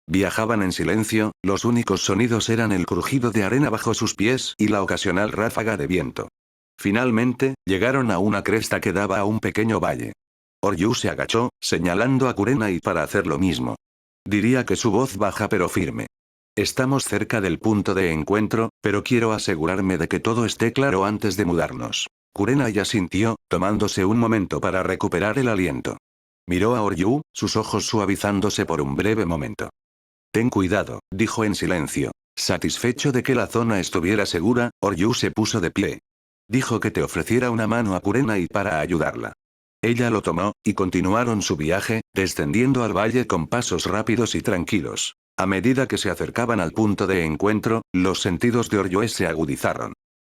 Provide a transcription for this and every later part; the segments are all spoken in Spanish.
Viajaban en silencio, los únicos sonidos eran el crujido de arena bajo sus pies y la ocasional ráfaga de viento. Finalmente, llegaron a una cresta que daba a un pequeño valle. Oryu se agachó, señalando a Kurenai para hacer lo mismo. Diría que su voz baja pero firme. Estamos cerca del punto de encuentro, pero quiero asegurarme de que todo esté claro antes de mudarnos. Kurenai asintió, tomándose un momento para recuperar el aliento. Miró a Oryu, sus ojos suavizándose por un breve momento. Ten cuidado, dijo en silencio. Satisfecho de que la zona estuviera segura, Oryu se puso de pie. Dijo que te ofreciera una mano a Kurenai para ayudarla. Ella lo tomó, y continuaron su viaje, descendiendo al valle con pasos rápidos y tranquilos. A medida que se acercaban al punto de encuentro, los sentidos de Oryue se agudizaron.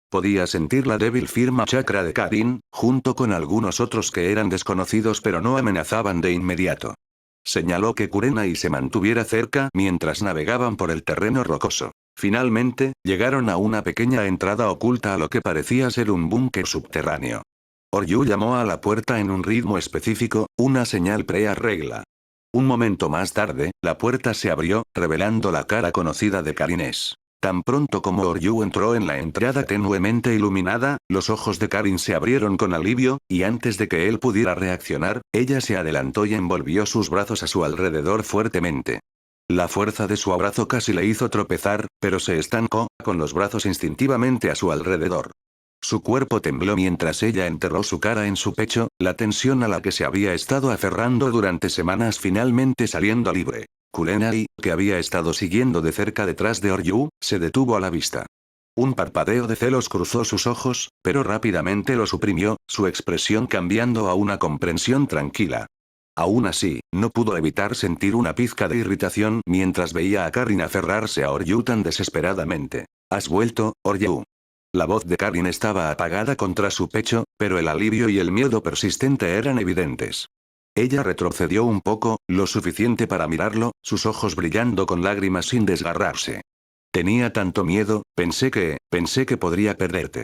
Podía sentir la débil firma chakra de Karin, junto con algunos otros que eran desconocidos pero no amenazaban de inmediato. Señaló que Kurenai se mantuviera cerca mientras navegaban por el terreno rocoso. Finalmente, llegaron a una pequeña entrada oculta a lo que parecía ser un búnker subterráneo. Oryu llamó a la puerta en un ritmo específico, una señal pre-regla. Un momento más tarde, la puerta se abrió, revelando la cara conocida de Karin. Tan pronto como Oryu entró en la entrada tenuemente iluminada, los ojos de Karin se abrieron con alivio, y antes de que él pudiera reaccionar, ella se adelantó y envolvió sus brazos a su alrededor fuertemente. La fuerza de su abrazo casi le hizo tropezar, pero se estancó, con los brazos instintivamente a su alrededor. Su cuerpo tembló mientras ella enterró su cara en su pecho, la tensión a la que se había estado aferrando durante semanas finalmente saliendo libre. Kurenai, que había estado siguiendo de cerca detrás de Oryu, se detuvo a la vista. Un parpadeo de celos cruzó sus ojos, pero rápidamente lo suprimió, su expresión cambiando a una comprensión tranquila. Aún así, no pudo evitar sentir una pizca de irritación mientras veía a Karin aferrarse a Oryu tan desesperadamente. ¿Has vuelto, Oryu? La voz de Karin estaba apagada contra su pecho, pero el alivio y el miedo persistente eran evidentes. Ella retrocedió un poco, lo suficiente para mirarlo, sus ojos brillando con lágrimas sin desgarrarse. Tenía tanto miedo, pensé que podría perderte.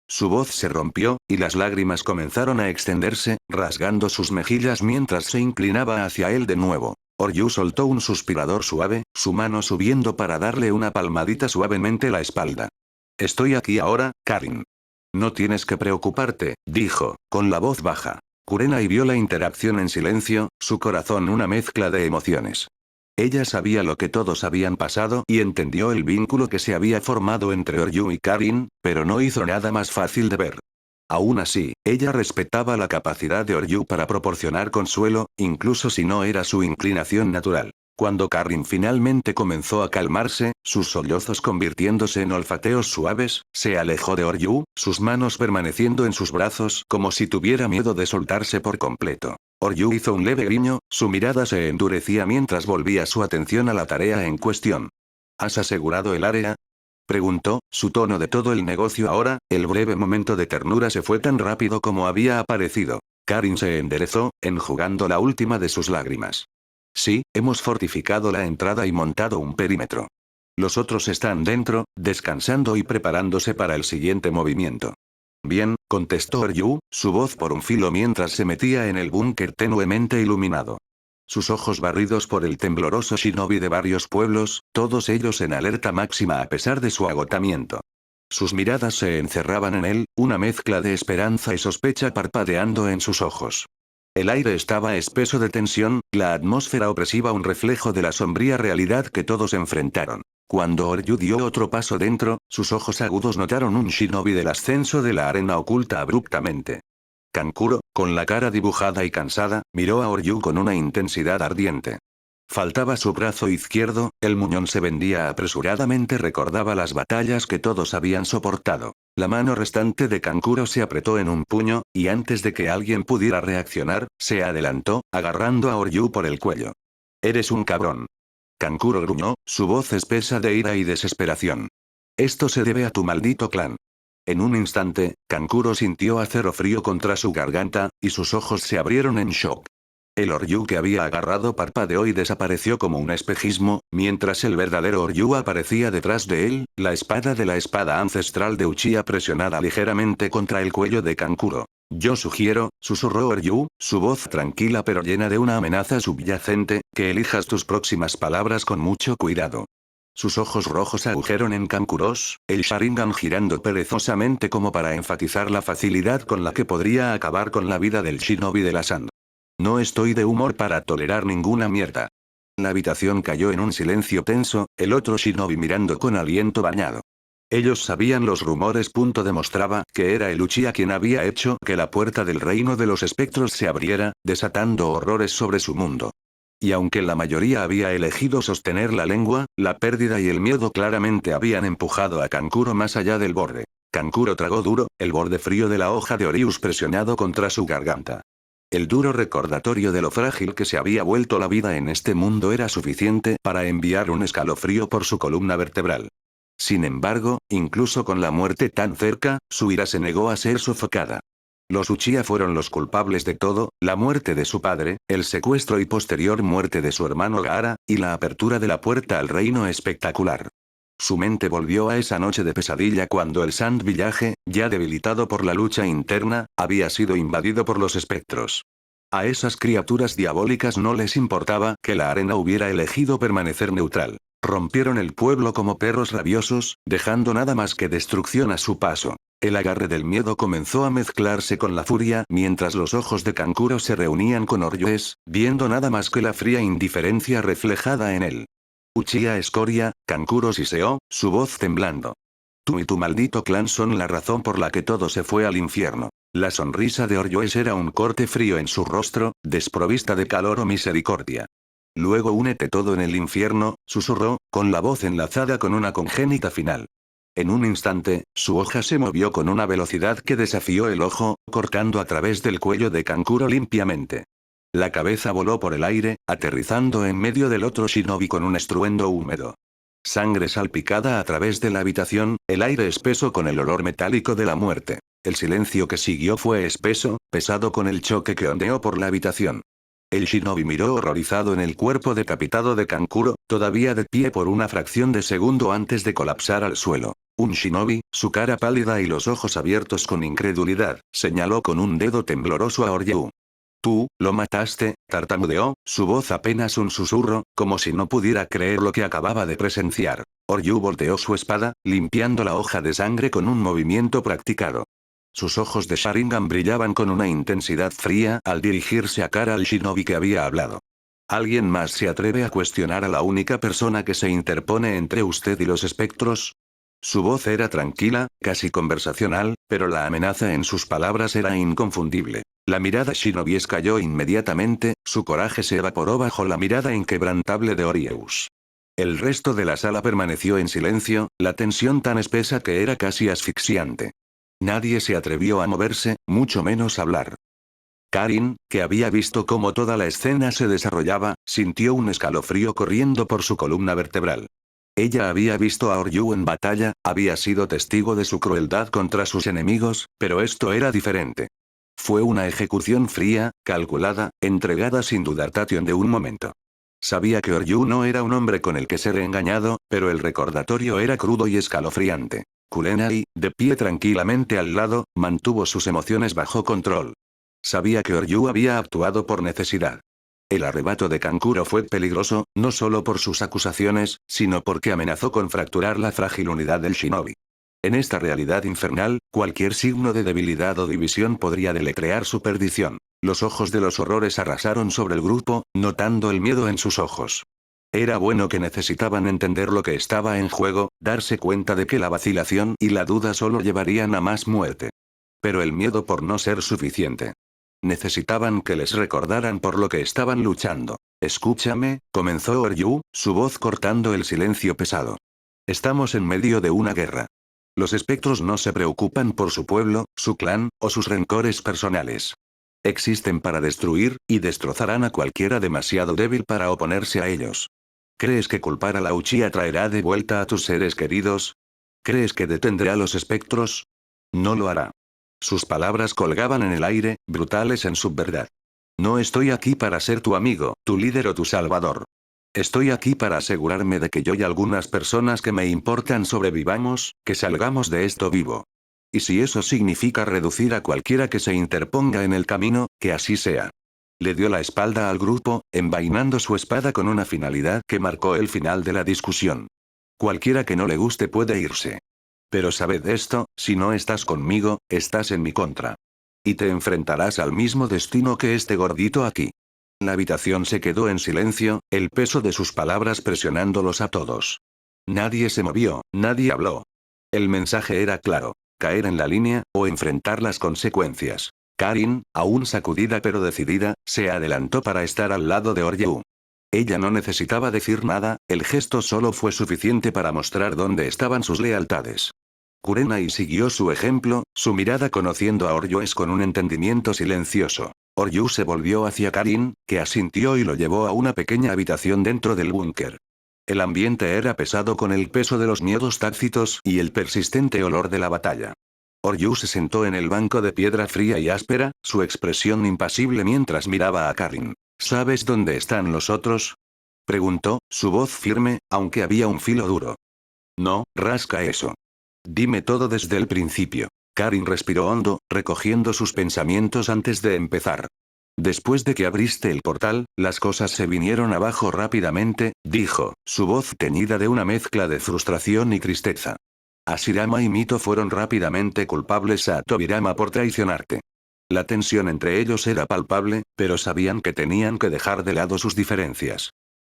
Su voz se rompió, y las lágrimas comenzaron a extenderse, rasgando sus mejillas mientras se inclinaba hacia él de nuevo. Oryu soltó un suspirador suave, su mano subiendo para darle una palmadita suavemente la espalda. Estoy aquí ahora, Karin. No tienes que preocuparte, dijo, con la voz baja. Kurenai vio la interacción en silencio, su corazón una mezcla de emociones. Ella sabía lo que todos habían pasado y entendió el vínculo que se había formado entre Oryu y Karin, pero no hizo nada más fácil de ver. Aún así, ella respetaba la capacidad de Oryu para proporcionar consuelo, incluso si no era su inclinación natural. Cuando Karin finalmente comenzó a calmarse, sus sollozos convirtiéndose en olfateos suaves, se alejó de Oryu, sus manos permaneciendo en sus brazos como si tuviera miedo de soltarse por completo. Oryu hizo un leve guiño, su mirada se endurecía mientras volvía su atención a la tarea en cuestión. ¿Has asegurado el área? Preguntó, su tono de todo el negocio ahora, el breve momento de ternura se fue tan rápido como había aparecido. Karin se enderezó, enjugando la última de sus lágrimas. Sí, hemos fortificado la entrada y montado un perímetro. Los otros están dentro, descansando y preparándose para el siguiente movimiento. Bien, contestó Oryu, su voz por un filo mientras se metía en el búnker tenuemente iluminado. Sus ojos barridos por el tembloroso shinobi de varios pueblos, todos ellos en alerta máxima a pesar de su agotamiento. Sus miradas se encerraban en él, una mezcla de esperanza y sospecha parpadeando en sus ojos. El aire estaba espeso de tensión, la atmósfera opresiva un reflejo de la sombría realidad que todos enfrentaron. Cuando Oryu dio otro paso dentro, sus ojos agudos notaron un shinobi del ascenso de la arena oculta abruptamente. Kankuro, con la cara dibujada y cansada, miró a Oryu con una intensidad ardiente. Faltaba su brazo izquierdo, el muñón se vendía apresuradamente, recordaba las batallas que todos habían soportado. La mano restante de Kankuro se apretó en un puño, y antes de que alguien pudiera reaccionar, se adelantó, agarrando a Oryu por el cuello. «Eres un cabrón». Kankuro gruñó, su voz espesa de ira y desesperación. «Esto se debe a tu maldito clan». En un instante, Kankuro sintió acero frío contra su garganta, y sus ojos se abrieron en shock. El Oryu que había agarrado parpadeó y desapareció como un espejismo, mientras el verdadero Oryu aparecía detrás de él, la espada de la espada ancestral de Uchiha presionada ligeramente contra el cuello de Kankuro. Yo sugiero, susurró Ryu, su voz tranquila pero llena de una amenaza subyacente, que elijas tus próximas palabras con mucho cuidado. Sus ojos rojos agujeron en Kankuros, el Sharingan girando perezosamente como para enfatizar la facilidad con la que podría acabar con la vida del shinobi de la Sand. No estoy de humor para tolerar ninguna mierda. La habitación cayó en un silencio tenso, el otro shinobi mirando con aliento bañado. Ellos sabían los rumores. Demostraba que era el Uchiha quien había hecho que la puerta del reino de los espectros se abriera, desatando horrores sobre su mundo. Y aunque la mayoría había elegido sostener la lengua, la pérdida y el miedo claramente habían empujado a Kankuro más allá del borde. Kankuro tragó duro, el borde frío de la hoja de Orius presionado contra su garganta. El duro recordatorio de lo frágil que se había vuelto la vida en este mundo era suficiente para enviar un escalofrío por su columna vertebral. Sin embargo, incluso con la muerte tan cerca, su ira se negó a ser sofocada. Los Uchiha fueron los culpables de todo, la muerte de su padre, el secuestro y posterior muerte de su hermano Gaara, y la apertura de la puerta al reino espectacular. Su mente volvió a esa noche de pesadilla cuando el Sand Village, ya debilitado por la lucha interna, había sido invadido por los espectros. A esas criaturas diabólicas no les importaba que la arena hubiera elegido permanecer neutral. Rompieron el pueblo como perros rabiosos, dejando nada más que destrucción a su paso. El agarre del miedo comenzó a mezclarse con la furia mientras los ojos de Kankuro se reunían con Oryues, viendo nada más que la fría indiferencia reflejada en él. Uchiha escoria, Kankuro siseó, su voz temblando. Tú y tu maldito clan son la razón por la que todo se fue al infierno. La sonrisa de Oryues era un corte frío en su rostro, desprovista de calor o misericordia. Luego únete todo en el infierno, susurró, con la voz enlazada con una congénita final. En un instante, su hoja se movió con una velocidad que desafió el ojo, cortando a través del cuello de Kankuro limpiamente. La cabeza voló por el aire, aterrizando en medio del otro shinobi con un estruendo húmedo. Sangre salpicada a través de la habitación, el aire espeso con el olor metálico de la muerte. El silencio que siguió fue espeso, pesado con el choque que ondeó por la habitación. El shinobi miró horrorizado en el cuerpo decapitado de Kankuro, todavía de pie por una fracción de segundo antes de colapsar al suelo. Un shinobi, su cara pálida y los ojos abiertos con incredulidad, señaló con un dedo tembloroso a Oryu. Tú, lo mataste, tartamudeó, su voz apenas un susurro, como si no pudiera creer lo que acababa de presenciar. Oryu volteó su espada, limpiando la hoja de sangre con un movimiento practicado. Sus ojos de Sharingan brillaban con una intensidad fría al dirigirse a cara al shinobi que había hablado. ¿Alguien más se atreve a cuestionar a la única persona que se interpone entre usted y los espectros? Su voz era tranquila, casi conversacional, pero la amenaza en sus palabras era inconfundible. La mirada shinobi cayó inmediatamente, su coraje se evaporó bajo la mirada inquebrantable de Oryus. El resto de la sala permaneció en silencio, la tensión tan espesa que era casi asfixiante. Nadie se atrevió a moverse, mucho menos hablar. Karin, que había visto cómo toda la escena se desarrollaba, sintió un escalofrío corriendo por su columna vertebral. Ella había visto a Oryu en batalla, había sido testigo de su crueldad contra sus enemigos, pero esto era diferente. Fue una ejecución fría, calculada, entregada sin dudar de un momento. Sabía que Oryu no era un hombre con el que ser engañado, pero el recordatorio era crudo y escalofriante. Kurenai, de pie tranquilamente al lado, mantuvo sus emociones bajo control. Sabía que Oryu había actuado por necesidad. El arrebato de Kankuro fue peligroso, no solo por sus acusaciones, sino porque amenazó con fracturar la frágil unidad del shinobi. En esta realidad infernal, cualquier signo de debilidad o división podría deletrear su perdición. Los ojos de los horrores arrasaron sobre el grupo, notando el miedo en sus ojos. Era bueno que necesitaban entender lo que estaba en juego, darse cuenta de que la vacilación y la duda solo llevarían a más muerte. Pero el miedo por no ser suficiente. Necesitaban que les recordaran por lo que estaban luchando. Escúchame, comenzó Oryu, su voz cortando el silencio pesado. Estamos en medio de una guerra. Los espectros no se preocupan por su pueblo, su clan, o sus rencores personales. Existen para destruir, y destrozarán a cualquiera demasiado débil para oponerse a ellos. ¿Crees que culpar a la Uchiha traerá de vuelta a tus seres queridos? ¿Crees que detendrá a los espectros? No lo hará. Sus palabras colgaban en el aire, brutales en su verdad. No estoy aquí para ser tu amigo, tu líder o tu salvador. Estoy aquí para asegurarme de que yo y algunas personas que me importan sobrevivamos, que salgamos de esto vivo. Y si eso significa reducir a cualquiera que se interponga en el camino, que así sea. Le dio la espalda al grupo, envainando su espada con una finalidad que marcó el final de la discusión. Cualquiera que no le guste puede irse. Pero sabed esto, si no estás conmigo, estás en mi contra. Y te enfrentarás al mismo destino que este gordito aquí. La habitación se quedó en silencio, el peso de sus palabras presionándolos a todos. Nadie se movió, nadie habló. El mensaje era claro: caer en la línea, o enfrentar las consecuencias. Karin, aún sacudida pero decidida, se adelantó para estar al lado de Oryu. Ella no necesitaba decir nada, el gesto solo fue suficiente para mostrar dónde estaban sus lealtades. Kurenai siguió su ejemplo, su mirada conociendo a Oryues con un entendimiento silencioso. Oryu se volvió hacia Karin, que asintió y lo llevó a una pequeña habitación dentro del búnker. El ambiente era pesado con el peso de los miedos tácitos y el persistente olor de la batalla. Oryu se sentó en el banco de piedra fría y áspera, su expresión impasible mientras miraba a Karin. ¿Sabes dónde están los otros?, preguntó, su voz firme, aunque había un filo duro. No, rasca eso. Dime todo desde el principio. Karin respiró hondo, recogiendo sus pensamientos antes de empezar. Después de que abriste el portal, las cosas se vinieron abajo rápidamente, dijo, su voz teñida de una mezcla de frustración y tristeza. Hashirama y Mito fueron rápidamente culpables a Tobirama por traicionarte. La tensión entre ellos era palpable, pero sabían que tenían que dejar de lado sus diferencias.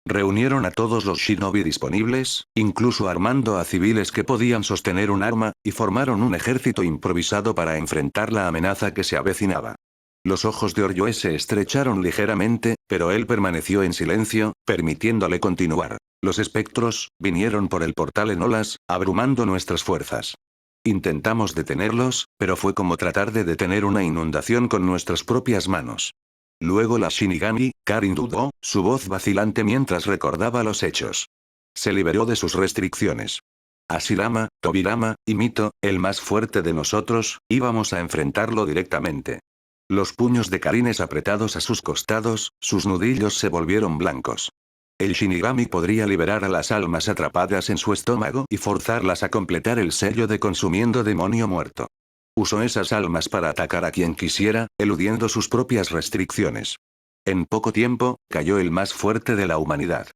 Reunieron a todos los shinobi disponibles, incluso armando a civiles que podían sostener un arma, y formaron un ejército improvisado para enfrentar la amenaza que se avecinaba. Los ojos de Oryue se estrecharon ligeramente, pero él permaneció en silencio, permitiéndole continuar. Los espectros vinieron por el portal en olas, abrumando nuestras fuerzas. Intentamos detenerlos, pero fue como tratar de detener una inundación con nuestras propias manos. Luego la Shinigami, Karin dudó, su voz vacilante mientras recordaba los hechos. Se liberó de sus restricciones. Hashirama, Tobirama, y Mito, el más fuerte de nosotros, íbamos a enfrentarlo directamente. Los puños de Karines apretados a sus costados, sus nudillos se volvieron blancos. El Shinigami podría liberar a las almas atrapadas en su estómago y forzarlas a completar el sello de consumiendo demonio muerto. Usó esas almas para atacar a quien quisiera, eludiendo sus propias restricciones. En poco tiempo, cayó el más fuerte de la humanidad.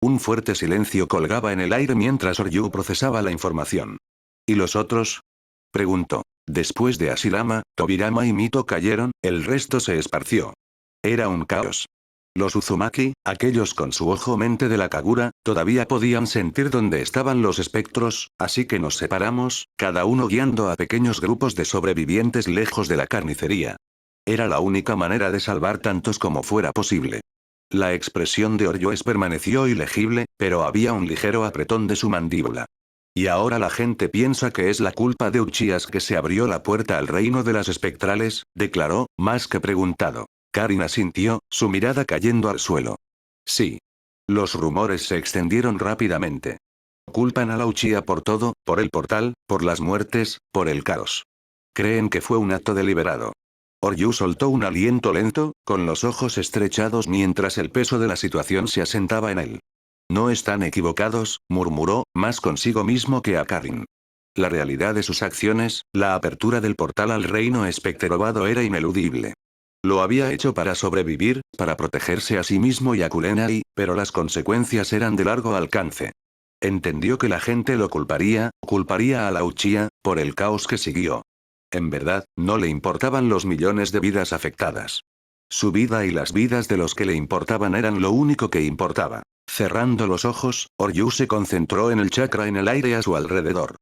Un fuerte silencio colgaba en el aire mientras Oryu procesaba la información. ¿Y los otros?, preguntó. Después de Hashirama, Tobirama y Mito cayeron, el resto se esparció. Era un caos. Los Uzumaki, aquellos con su ojo-mente de la Kagura, todavía podían sentir dónde estaban los espectros, así que nos separamos, cada uno guiando a pequeños grupos de sobrevivientes lejos de la carnicería. Era la única manera de salvar tantos como fuera posible. La expresión de Oryues permaneció ilegible, pero había un ligero apretón de su mandíbula. Y ahora la gente piensa que es la culpa de Uchias que se abrió la puerta al reino de las espectrales, declaró, más que preguntado. Karin asintió, su mirada cayendo al suelo. Sí. Los rumores se extendieron rápidamente. Culpan a la Uchiha por todo, por el portal, por las muertes, por el caos. Creen que fue un acto deliberado. Oryu soltó un aliento lento, con los ojos estrechados mientras el peso de la situación se asentaba en él. No están equivocados, murmuró, más consigo mismo que a Karin. La realidad de sus acciones, la apertura del portal al reino espectrobado era ineludible. Lo había hecho para sobrevivir, para protegerse a sí mismo y a Kurenai, pero las consecuencias eran de largo alcance. Entendió que la gente lo culparía a la Uchiha, por el caos que siguió. En verdad, no le importaban los millones de vidas afectadas. Su vida y las vidas de los que le importaban eran lo único que importaba. Cerrando los ojos, Oryu se concentró en el chakra en el aire a su alrededor.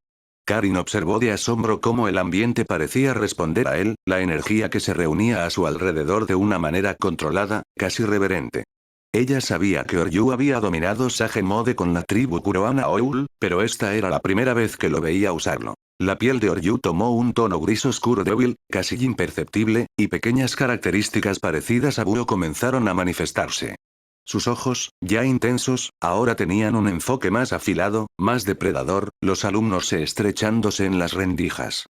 Karin observó de asombro cómo el ambiente parecía responder a él, la energía que se reunía a su alrededor de una manera controlada, casi reverente. Ella sabía que Oryu había dominado Sage Mode con la tribu Kurohana Oul, pero esta era la primera vez que lo veía usarlo. La piel de Oryu tomó un tono gris oscuro débil, casi imperceptible, y pequeñas características parecidas a búho comenzaron a manifestarse. Sus ojos, ya intensos, ahora tenían un enfoque más afilado, más depredador, los alumnos se estrechándose en las rendijas.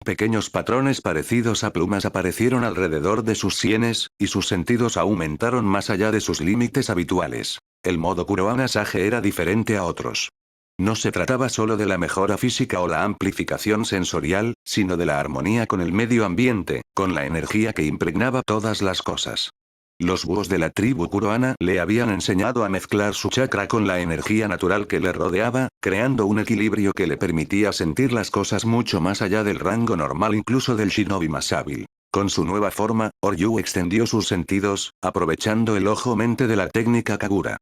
Pequeños patrones parecidos a plumas aparecieron alrededor de sus sienes, y sus sentidos aumentaron más allá de sus límites habituales. El modo Kurohana Sage era diferente a otros. No se trataba solo de la mejora física o la amplificación sensorial, sino de la armonía con el medio ambiente, con la energía que impregnaba todas las cosas. Los búhos de la tribu Kuroana le habían enseñado a mezclar su chakra con la energía natural que le rodeaba, creando un equilibrio que le permitía sentir las cosas mucho más allá del rango normal, incluso del shinobi más hábil. Con su nueva forma, Oryu extendió sus sentidos, aprovechando el ojo-mente de la técnica Kagura.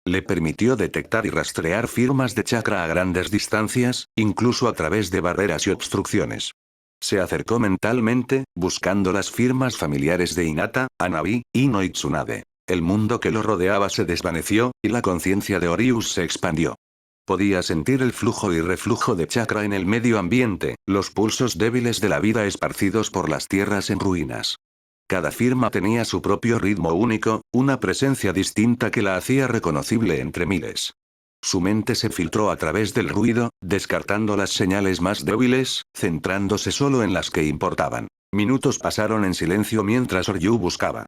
Le permitió detectar y rastrear firmas de chakra a grandes distancias, incluso a través de barreras y obstrucciones. Se acercó mentalmente, buscando las firmas familiares de Hinata, Hanabi, Ino y Tsunade. El mundo que lo rodeaba se desvaneció, y la conciencia de Orius se expandió. Podía sentir el flujo y reflujo de chakra en el medio ambiente, los pulsos débiles de la vida esparcidos por las tierras en ruinas. Cada firma tenía su propio ritmo único, una presencia distinta que la hacía reconocible entre miles. Su mente se filtró a través del ruido, descartando las señales más débiles, centrándose solo en las que importaban. Minutos pasaron en silencio mientras Oryu buscaba.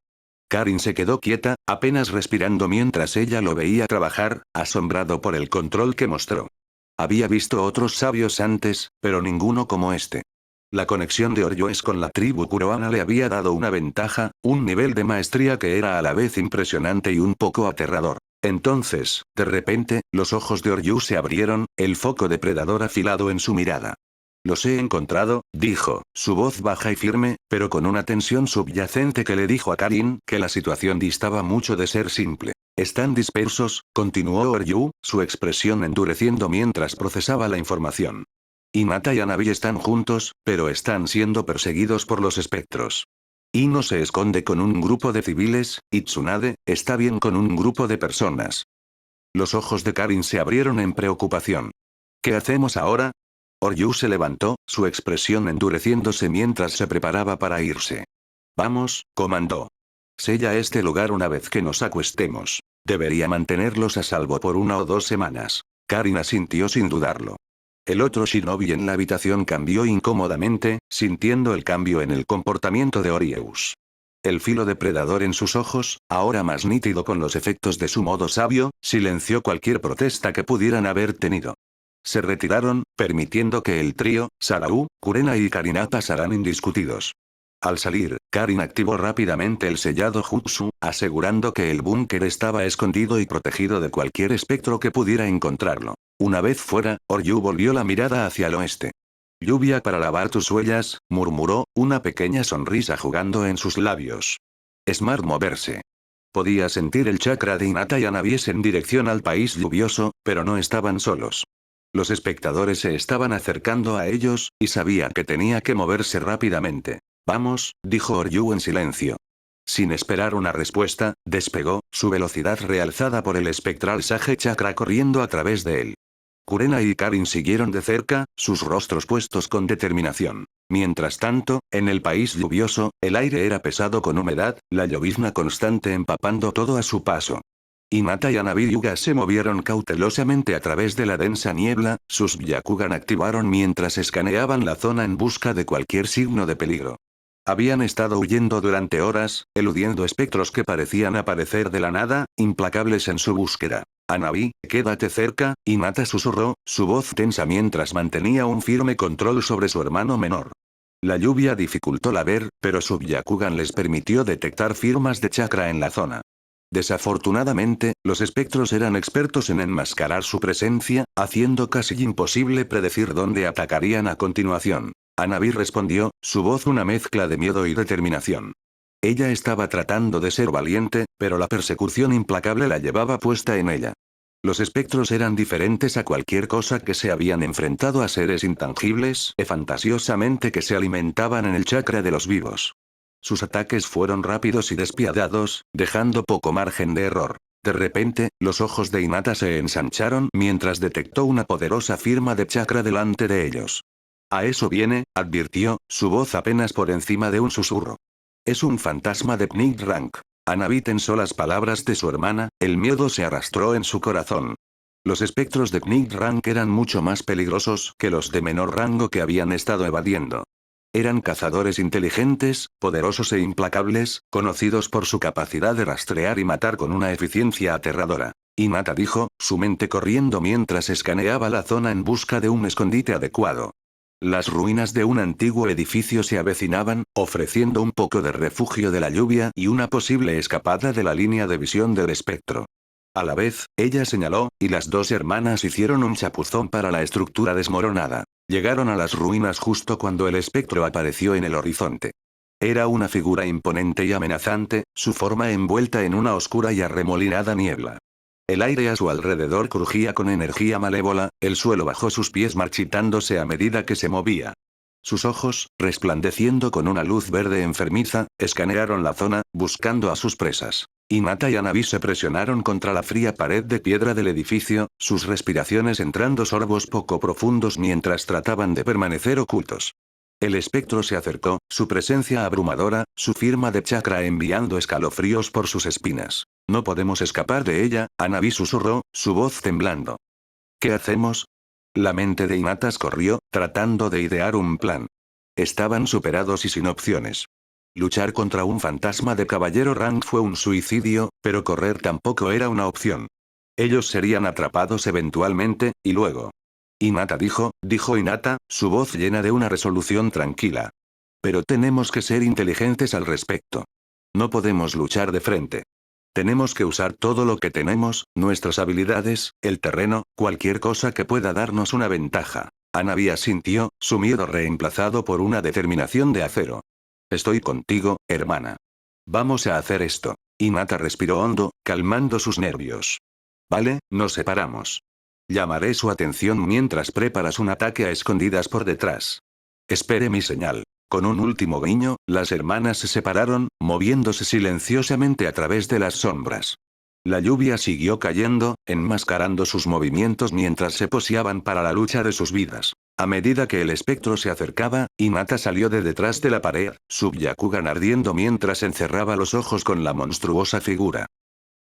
Karin se quedó quieta, apenas respirando mientras ella lo veía trabajar, asombrado por el control que mostró. Había visto otros sabios antes, pero ninguno como este. La conexión de Oryues con la tribu Kuroana le había dado una ventaja, un nivel de maestría que era a la vez impresionante y un poco aterrador. Entonces, de repente, los ojos de Oryu se abrieron, el foco depredador afilado en su mirada. «Los he encontrado», dijo, su voz baja y firme, pero con una tensión subyacente que le dijo a Karin que la situación distaba mucho de ser simple. «Están dispersos», continuó Oryu, su expresión endureciendo mientras procesaba la información. Hinata y Hanabi están juntos, pero están siendo perseguidos por los espectros. Ino se esconde con un grupo de civiles, y Tsunade está bien con un grupo de personas. Los ojos de Karin se abrieron en preocupación. ¿Qué hacemos ahora? Oryu se levantó, su expresión endureciéndose mientras se preparaba para irse. Vamos, comandó. Sella este lugar una vez que nos acuestemos. Debería mantenerlos a salvo por 1 o 2 semanas. Karin asintió sin dudarlo. El otro shinobi en la habitación cambió incómodamente, sintiendo el cambio en el comportamiento de Orius. El filo depredador en sus ojos, ahora más nítido con los efectos de su modo sabio, silenció cualquier protesta que pudieran haber tenido. Se retiraron, permitiendo que el trío, Sarau, Kurena y Karina pasaran indiscutidos. Al salir, Karin activó rápidamente el sellado Jutsu, asegurando que el búnker estaba escondido y protegido de cualquier espectro que pudiera encontrarlo. Una vez fuera, Oryu volvió la mirada hacia el oeste. «Lluvia para lavar tus huellas», murmuró, una pequeña sonrisa jugando en sus labios. Smart moverse. Podía sentir el chakra de Hinata y Hanabi en dirección al país lluvioso, pero no estaban solos. Los espectadores se estaban acercando a ellos, y sabía que tenía que moverse rápidamente. «Vamos», dijo Oryu en silencio. Sin esperar una respuesta, despegó, su velocidad realzada por el espectral Sage Chakra corriendo a través de él. Kurena y Karin siguieron de cerca, sus rostros puestos con determinación. Mientras tanto, en el país lluvioso, el aire era pesado con humedad, la llovizna constante empapando todo a su paso. Hinata y Hanabi Yuga se movieron cautelosamente a través de la densa niebla, sus Byakugan activaron mientras escaneaban la zona en busca de cualquier signo de peligro. Habían estado huyendo durante horas, eludiendo espectros que parecían aparecer de la nada, implacables en su búsqueda. «Hanabi, quédate cerca», Hinata susurró, su voz tensa mientras mantenía un firme control sobre su hermano menor. La lluvia dificultó la ver, pero su Byakugan les permitió detectar firmas de chakra en la zona. Desafortunadamente, los espectros eran expertos en enmascarar su presencia, haciendo casi imposible predecir dónde atacarían a continuación. Hanabi respondió, su voz una mezcla de miedo y determinación. Ella estaba tratando de ser valiente, pero la persecución implacable la llevaba puesta en ella. Los espectros eran diferentes a cualquier cosa que se habían enfrentado a seres intangibles e fantasiosamente que se alimentaban en el chakra de los vivos. Sus ataques fueron rápidos y despiadados, dejando poco margen de error. De repente, los ojos de Hinata se ensancharon mientras detectó una poderosa firma de chakra delante de ellos. «A eso viene», advirtió, su voz apenas por encima de un susurro. «Es un fantasma de Pnig Rank». Hanabi tensó las palabras de su hermana, el miedo se arrastró en su corazón. Los espectros de Pnig Rank eran mucho más peligrosos que los de menor rango que habían estado evadiendo. Eran cazadores inteligentes, poderosos e implacables, conocidos por su capacidad de rastrear y matar con una eficiencia aterradora. Hinata dijo, su mente corriendo mientras escaneaba la zona en busca de un escondite adecuado. Las ruinas de un antiguo edificio se avecinaban, ofreciendo un poco de refugio de la lluvia y una posible escapada de la línea de visión del espectro. A la vez, ella señaló, y las dos hermanas hicieron un chapuzón para la estructura desmoronada. Llegaron a las ruinas justo cuando el espectro apareció en el horizonte. Era una figura imponente y amenazante, su forma envuelta en una oscura y arremolinada niebla. El aire a su alrededor crujía con energía malévola, el suelo bajo sus pies marchitándose a medida que se movía. Sus ojos, resplandeciendo con una luz verde enfermiza, escanearon la zona, buscando a sus presas. Hinata y Hanabi se presionaron contra la fría pared de piedra del edificio, sus respiraciones entrando sorbos poco profundos mientras trataban de permanecer ocultos. El espectro se acercó, su presencia abrumadora, su firma de chakra enviando escalofríos por sus espinas. No podemos escapar de ella, Hanabi susurró, su voz temblando. ¿Qué hacemos? La mente de Inatas corrió, tratando de idear un plan. Estaban superados y sin opciones. Luchar contra un fantasma de caballero Rank fue un suicidio, pero correr tampoco era una opción. Ellos serían atrapados eventualmente, y luego. Hinata dijo Hinata, su voz llena de una resolución tranquila. Pero tenemos que ser inteligentes al respecto. No podemos luchar de frente. Tenemos que usar todo lo que tenemos, nuestras habilidades, el terreno, cualquier cosa que pueda darnos una ventaja. Hanabi asintió, su miedo reemplazado por una determinación de acero. Estoy contigo, hermana. Vamos a hacer esto. Hinata respiró hondo, calmando sus nervios. Vale, nos separamos. Llamaré su atención mientras preparas un ataque a escondidas por detrás. Espere mi señal. Con un último guiño, las hermanas se separaron, moviéndose silenciosamente a través de las sombras. La lluvia siguió cayendo, enmascarando sus movimientos mientras se poseaban para la lucha de sus vidas. A medida que el espectro se acercaba, Hinata salió de detrás de la pared, su Byakugan ardiendo mientras encerraba los ojos con la monstruosa figura.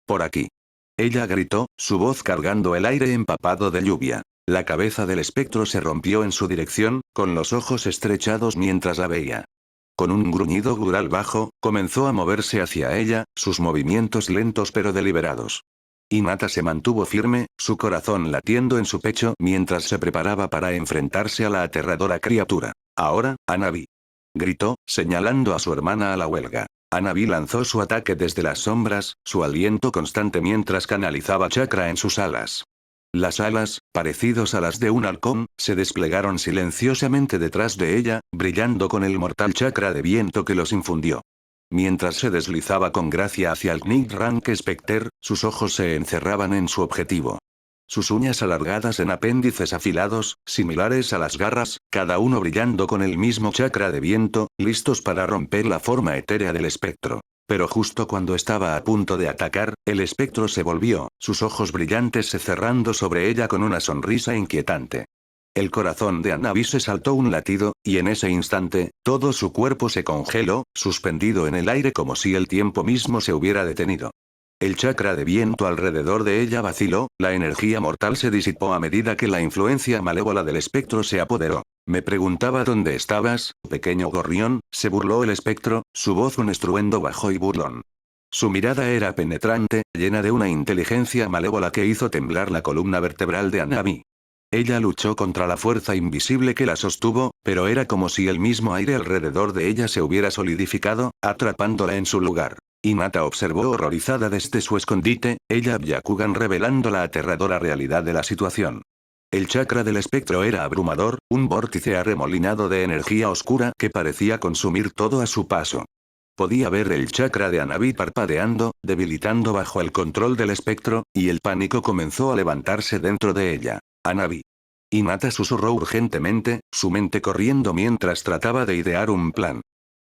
Por aquí. Ella gritó, su voz cargando el aire empapado de lluvia. La cabeza del espectro se rompió en su dirección, con los ojos estrechados mientras la veía. Con un gruñido gutural bajo, comenzó a moverse hacia ella, sus movimientos lentos pero deliberados. Hinata se mantuvo firme, su corazón latiendo en su pecho mientras se preparaba para enfrentarse a la aterradora criatura. Ahora, Hanabi. Gritó, señalando a su hermana a la huelga. Hanabi lanzó su ataque desde las sombras, su aliento constante mientras canalizaba chakra en sus alas. Las alas, parecidos a las de un halcón, se desplegaron silenciosamente detrás de ella, brillando con el mortal chakra de viento que los infundió. Mientras se deslizaba con gracia hacia el Rank Specter, sus ojos se encerraban en su objetivo. Sus uñas alargadas en apéndices afilados, similares a las garras, cada uno brillando con el mismo chakra de viento, listos para romper la forma etérea del espectro. Pero justo cuando estaba a punto de atacar, el espectro se volvió, sus ojos brillantes se cerrando sobre ella con una sonrisa inquietante. El corazón de Hanabi se saltó un latido, y en ese instante, todo su cuerpo se congeló, suspendido en el aire como si el tiempo mismo se hubiera detenido. El chakra de viento alrededor de ella vaciló, la energía mortal se disipó a medida que la influencia malévola del espectro se apoderó. Me preguntaba dónde estabas, pequeño gorrión, se burló el espectro, su voz un estruendo bajo y burlón. Su mirada era penetrante, llena de una inteligencia malévola que hizo temblar la columna vertebral de Hanabi. Ella luchó contra la fuerza invisible que la sostuvo, pero era como si el mismo aire alrededor de ella se hubiera solidificado, atrapándola en su lugar. Hinata observó horrorizada desde su escondite, ella Byakugan revelando la aterradora realidad de la situación. El chakra del espectro era abrumador, un vórtice arremolinado de energía oscura que parecía consumir todo a su paso. Podía ver el chakra de Hanabi parpadeando, debilitando bajo el control del espectro, y el pánico comenzó a levantarse dentro de ella. Hanabi. Hinata susurró urgentemente, su mente corriendo mientras trataba de idear un plan.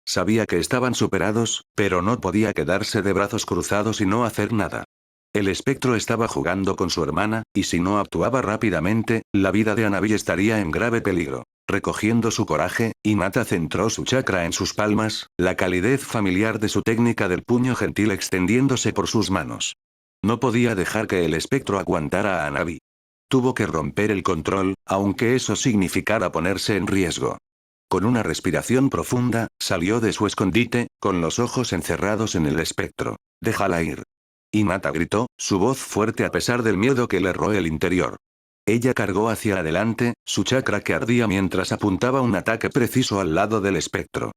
Sabía que estaban superados, pero no podía quedarse de brazos cruzados y no hacer nada. El espectro estaba jugando con su hermana, y si no actuaba rápidamente, la vida de Hanabi estaría en grave peligro. Recogiendo su coraje, Hinata centró su chakra en sus palmas, la calidez familiar de su técnica del puño gentil extendiéndose por sus manos. No podía dejar que el espectro aguantara a Hanabi. Tuvo que romper el control, aunque eso significara ponerse en riesgo. Con una respiración profunda, salió de su escondite, con los ojos encerrados en el espectro. Déjala ir. Hinata gritó, su voz fuerte a pesar del miedo que le roe el interior. Ella cargó hacia adelante, su chakra que ardía mientras apuntaba un ataque preciso al lado del espectro.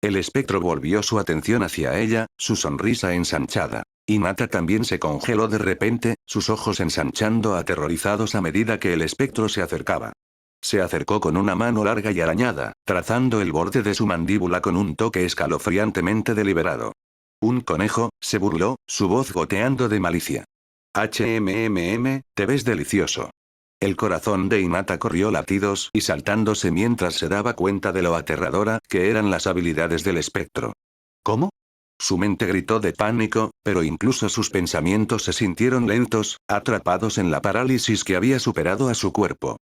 El espectro volvió su atención hacia ella, su sonrisa ensanchada. Hinata también se congeló de repente, sus ojos ensanchando aterrorizados a medida que el espectro se acercaba. Se acercó con una mano larga y arañada, trazando el borde de su mandíbula con un toque escalofriantemente deliberado. Un conejo, se burló, su voz goteando de malicia. Te ves delicioso. El corazón de Hinata corrió latidos y saltándose mientras se daba cuenta de lo aterradora que eran las habilidades del espectro. ¿Cómo? Su mente gritó de pánico, pero incluso sus pensamientos se sintieron lentos, atrapados en la parálisis que había superado a su cuerpo.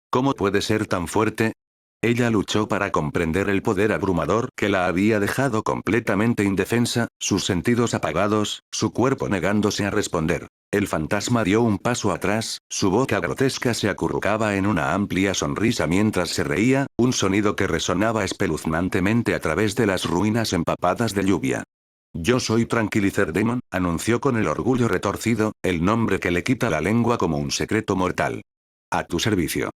¿Cómo puede ser tan fuerte? Ella luchó para comprender el poder abrumador que la había dejado completamente indefensa, sus sentidos apagados, su cuerpo negándose a responder. El fantasma dio un paso atrás, su boca grotesca se acurrucaba en una amplia sonrisa mientras se reía, un sonido que resonaba espeluznantemente a través de las ruinas empapadas de lluvia. Yo soy Tranquilizer Demon, anunció con el orgullo retorcido, el nombre que le quita la lengua como un secreto mortal. A tu servicio.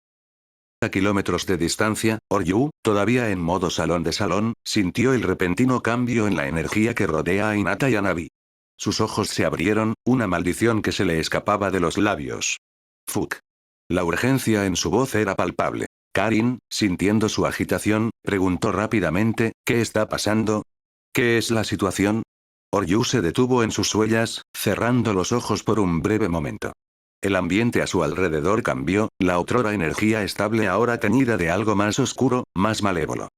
A kilómetros de distancia, Oryu, todavía en modo salón de salón, sintió el repentino cambio en la energía que rodea a Hinata y a Navi. Sus ojos se abrieron, una maldición que se le escapaba de los labios. Fuck. La urgencia en su voz era palpable. Karin, sintiendo su agitación, preguntó rápidamente, ¿qué está pasando? ¿Qué es la situación? Oryu se detuvo en sus huellas, cerrando los ojos por un breve momento. El ambiente a su alrededor cambió, la otrora energía estable ahora teñida de algo más oscuro, más malévolo.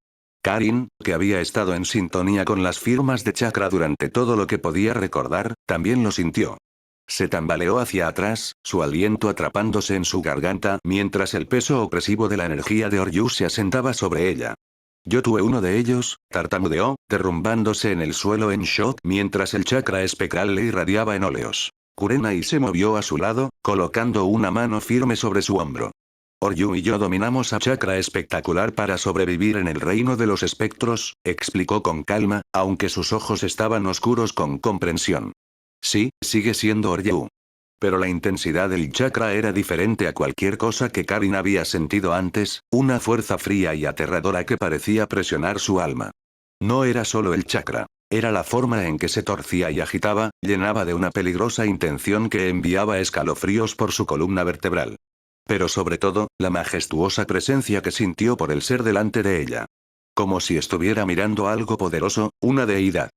Karin, que había estado en sintonía con las firmas de chakra durante todo lo que podía recordar, también lo sintió. Se tambaleó hacia atrás, su aliento atrapándose en su garganta mientras el peso opresivo de la energía de Oryu se asentaba sobre ella. Yo tuve uno de ellos, tartamudeó, derrumbándose en el suelo en shock mientras el chakra espectral le irradiaba en óleos. Kurenai se movió a su lado, colocando una mano firme sobre su hombro. Oryu y yo dominamos a chakra espectacular para sobrevivir en el reino de los espectros, explicó con calma, aunque sus ojos estaban oscuros con comprensión. Sí, sigue siendo Oryu. Pero la intensidad del chakra era diferente a cualquier cosa que Karin había sentido antes, una fuerza fría y aterradora que parecía presionar su alma. No era solo el chakra. Era la forma en que se torcía y agitaba, llenaba de una peligrosa intención que enviaba escalofríos por su columna vertebral. Pero sobre todo, la majestuosa presencia que sintió por el ser delante de ella. Como si estuviera mirando algo poderoso, una deidad.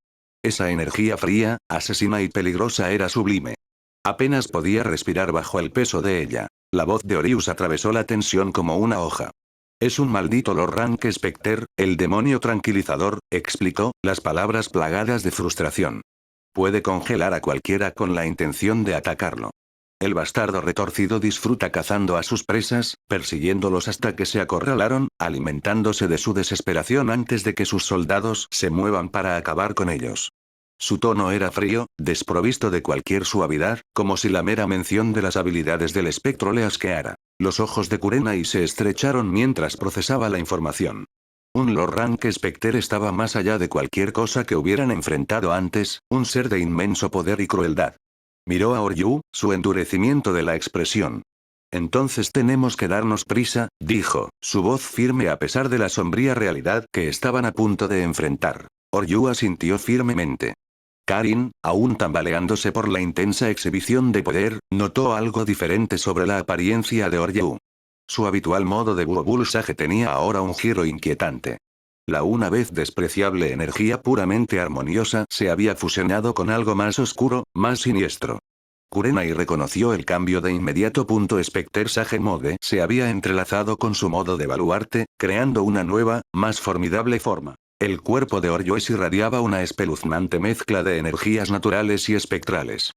Esa energía fría, asesina y peligrosa era sublime. Apenas podía respirar bajo el peso de ella. La voz de Orius atravesó la tensión como una hoja. Es un maldito Lorrank Specter, el demonio tranquilizador, explicó, las palabras plagadas de frustración. Puede congelar a cualquiera con la intención de atacarlo. El bastardo retorcido disfruta cazando a sus presas, persiguiéndolos hasta que se acorralaron, alimentándose de su desesperación antes de que sus soldados se muevan para acabar con ellos. Su tono era frío, desprovisto de cualquier suavidad, como si la mera mención de las habilidades del espectro le asqueara. Los ojos de Kurenai se estrecharon mientras procesaba la información. Un Lorrank Specter estaba más allá de cualquier cosa que hubieran enfrentado antes, un ser de inmenso poder y crueldad. Miró a Oryu, su endurecimiento de la expresión. Entonces tenemos que darnos prisa, dijo, su voz firme a pesar de la sombría realidad que estaban a punto de enfrentar. Oryu asintió firmemente. Karin, aún tambaleándose por la intensa exhibición de poder, notó algo diferente sobre la apariencia de Oryu. Su habitual modo de bullsage tenía ahora un giro inquietante. La una vez despreciable energía puramente armoniosa se había fusionado con algo más oscuro, más siniestro. Kurenai reconoció el cambio de inmediato. Specter Sage Mode se había entrelazado con su modo de baluarte, creando una nueva, más formidable forma. El cuerpo de Oryoes irradiaba una espeluznante mezcla de energías naturales y espectrales.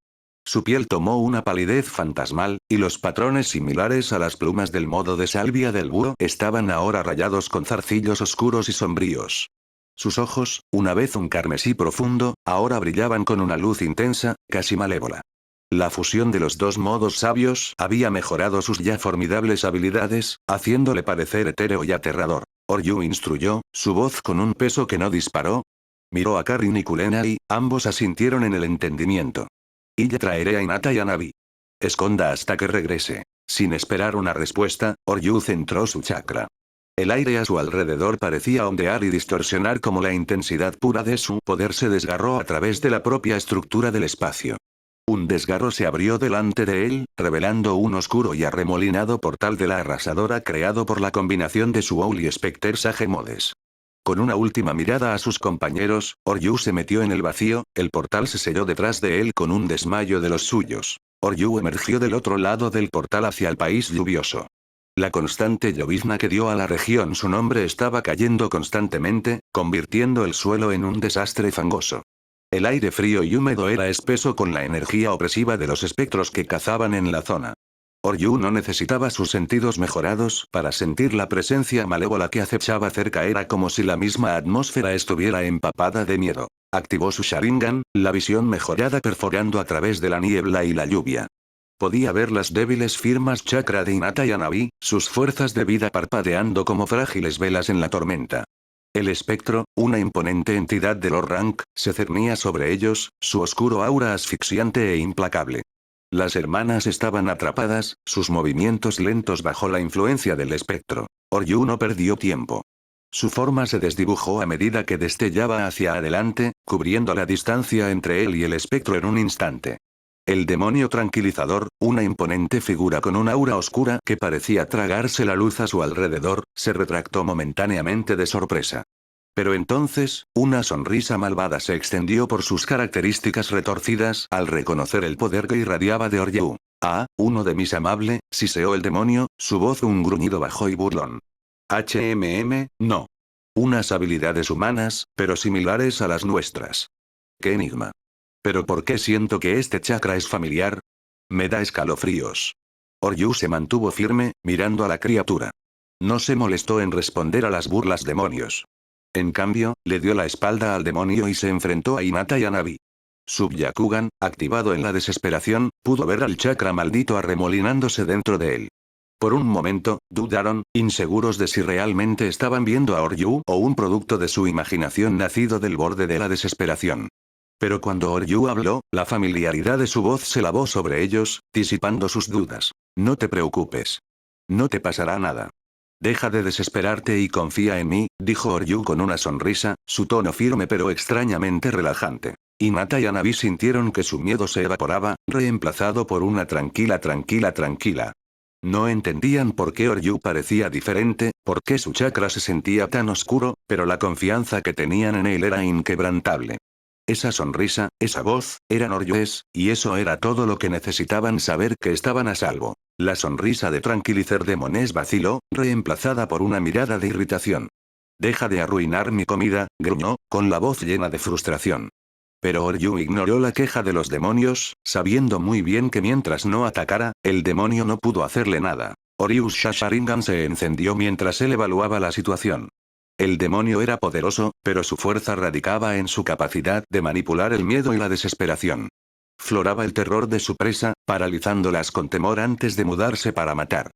Su piel tomó una palidez fantasmal, y los patrones similares a las plumas del modo de salvia del búho estaban ahora rayados con zarcillos oscuros y sombríos. Sus ojos, una vez un carmesí profundo, ahora brillaban con una luz intensa, casi malévola. La fusión de los dos modos sabios había mejorado sus ya formidables habilidades, haciéndole parecer etéreo y aterrador. Oryu instruyó, su voz con un peso que no disparó. Miró a Karin y Kurenai, ambos asintieron en el entendimiento. Y ya traeré a Hinata y a Navi. Esconda hasta que regrese. Sin esperar una respuesta, Oryu centró su chakra. El aire a su alrededor parecía ondear y distorsionar como la intensidad pura de su poder se desgarró a través de la propia estructura del espacio. Un desgarro se abrió delante de él, revelando un oscuro y arremolinado portal de la arrasadora creado por la combinación de su Owl y Specter Sage Modes. Con una última mirada a sus compañeros, Oryu se metió en el vacío, el portal se selló detrás de él con un desmayo de los suyos. Oryu emergió del otro lado del portal hacia el país lluvioso. La constante llovizna que dio a la región su nombre estaba cayendo constantemente, convirtiendo el suelo en un desastre fangoso. El aire frío y húmedo era espeso con la energía opresiva de los espectros que cazaban en la zona. Oryu no necesitaba sus sentidos mejorados para sentir la presencia malévola que acechaba cerca. Era como si la misma atmósfera estuviera empapada de miedo. Activó su Sharingan, la visión mejorada perforando a través de la niebla y la lluvia. Podía ver las débiles firmas chakra de Hinata y Hanabi, sus fuerzas de vida parpadeando como frágiles velas en la tormenta. El espectro, una imponente entidad de Lord Rank, se cernía sobre ellos, su oscuro aura asfixiante e implacable. Las hermanas estaban atrapadas, sus movimientos lentos bajo la influencia del espectro. Oryu no perdió tiempo. Su forma se desdibujó a medida que destellaba hacia adelante, cubriendo la distancia entre él y el espectro en un instante. El demonio tranquilizador, una imponente figura con un aura oscura que parecía tragarse la luz a su alrededor, se retractó momentáneamente de sorpresa. Pero entonces, una sonrisa malvada se extendió por sus características retorcidas al reconocer el poder que irradiaba de Oryu. Ah, uno de mis amable, siseó el demonio, su voz un gruñido bajo y burlón. No. Unas habilidades humanas, pero similares a las nuestras. ¡Qué enigma! ¿Pero por qué siento que este chakra es familiar? Me da escalofríos. Oryu se mantuvo firme, mirando a la criatura. No se molestó en responder a las burlas demonios. En cambio, le dio la espalda al demonio y se enfrentó a Hinata y a Navi. Sub-Yakugan, activado en la desesperación, pudo ver al chakra maldito arremolinándose dentro de él. Por un momento, dudaron, inseguros de si realmente estaban viendo a Oryu o un producto de su imaginación nacido del borde de la desesperación. Pero cuando Oryu habló, la familiaridad de su voz se lavó sobre ellos, disipando sus dudas. No te preocupes. No te pasará nada. Deja de desesperarte y confía en mí, dijo Oryu con una sonrisa, su tono firme pero extrañamente relajante. Hinata y Hanabi sintieron que su miedo se evaporaba, reemplazado por una tranquila. No entendían por qué Oryu parecía diferente, por qué su chakra se sentía tan oscuro, pero la confianza que tenían en él era inquebrantable. Esa sonrisa, esa voz, eran Oryues, y eso era todo lo que necesitaban saber que estaban a salvo. La sonrisa de tranquilicer demonés vaciló, reemplazada por una mirada de irritación. Deja de arruinar mi comida, gruñó, con la voz llena de frustración. Pero Oryu ignoró la queja de los demonios, sabiendo muy bien que mientras no atacara, el demonio no pudo hacerle nada. Oryu's Sharingan se encendió mientras él evaluaba la situación. El demonio era poderoso, pero su fuerza radicaba en su capacidad de manipular el miedo y la desesperación. Floraba el terror de su presa, paralizándolas con temor antes de mudarse para matar.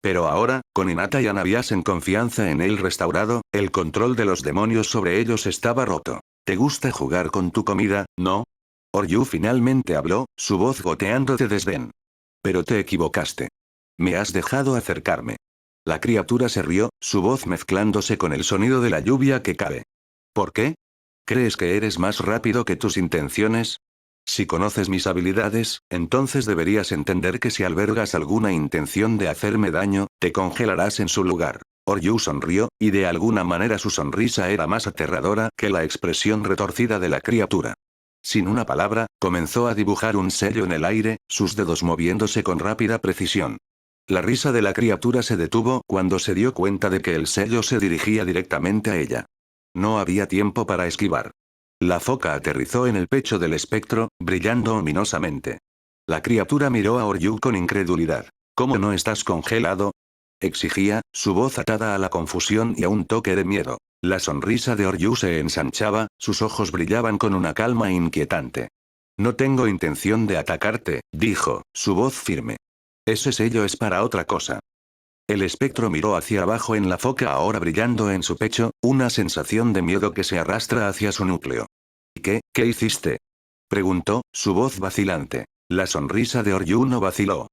Pero ahora, con Hinata y Hanabi en confianza en él restaurado, el control de los demonios sobre ellos estaba roto. ¿Te gusta jugar con tu comida, no? Oryu finalmente habló, su voz goteando de desdén. Pero te equivocaste. Me has dejado acercarme. La criatura se rió, su voz mezclándose con el sonido de la lluvia que cae. ¿Por qué? ¿Crees que eres más rápido que tus intenciones? Si conoces mis habilidades, entonces deberías entender que si albergas alguna intención de hacerme daño, te congelarás en su lugar. Oryu sonrió, y de alguna manera su sonrisa era más aterradora que la expresión retorcida de la criatura. Sin una palabra, comenzó a dibujar un sello en el aire, sus dedos moviéndose con rápida precisión. La risa de la criatura se detuvo cuando se dio cuenta de que el sello se dirigía directamente a ella. No había tiempo para esquivar. La foca aterrizó en el pecho del espectro, brillando ominosamente. La criatura miró a Oryu con incredulidad. ¿Cómo no estás congelado? Exigía, su voz atada a la confusión y a un toque de miedo. La sonrisa de Oryu se ensanchaba, sus ojos brillaban con una calma inquietante. No tengo intención de atacarte, dijo, su voz firme. Ese sello es para otra cosa. El espectro miró hacia abajo en la foca ahora brillando en su pecho, una sensación de miedo que se arrastra hacia su núcleo. ¿Qué hiciste? Preguntó, su voz vacilante. La sonrisa de Oryu no vaciló.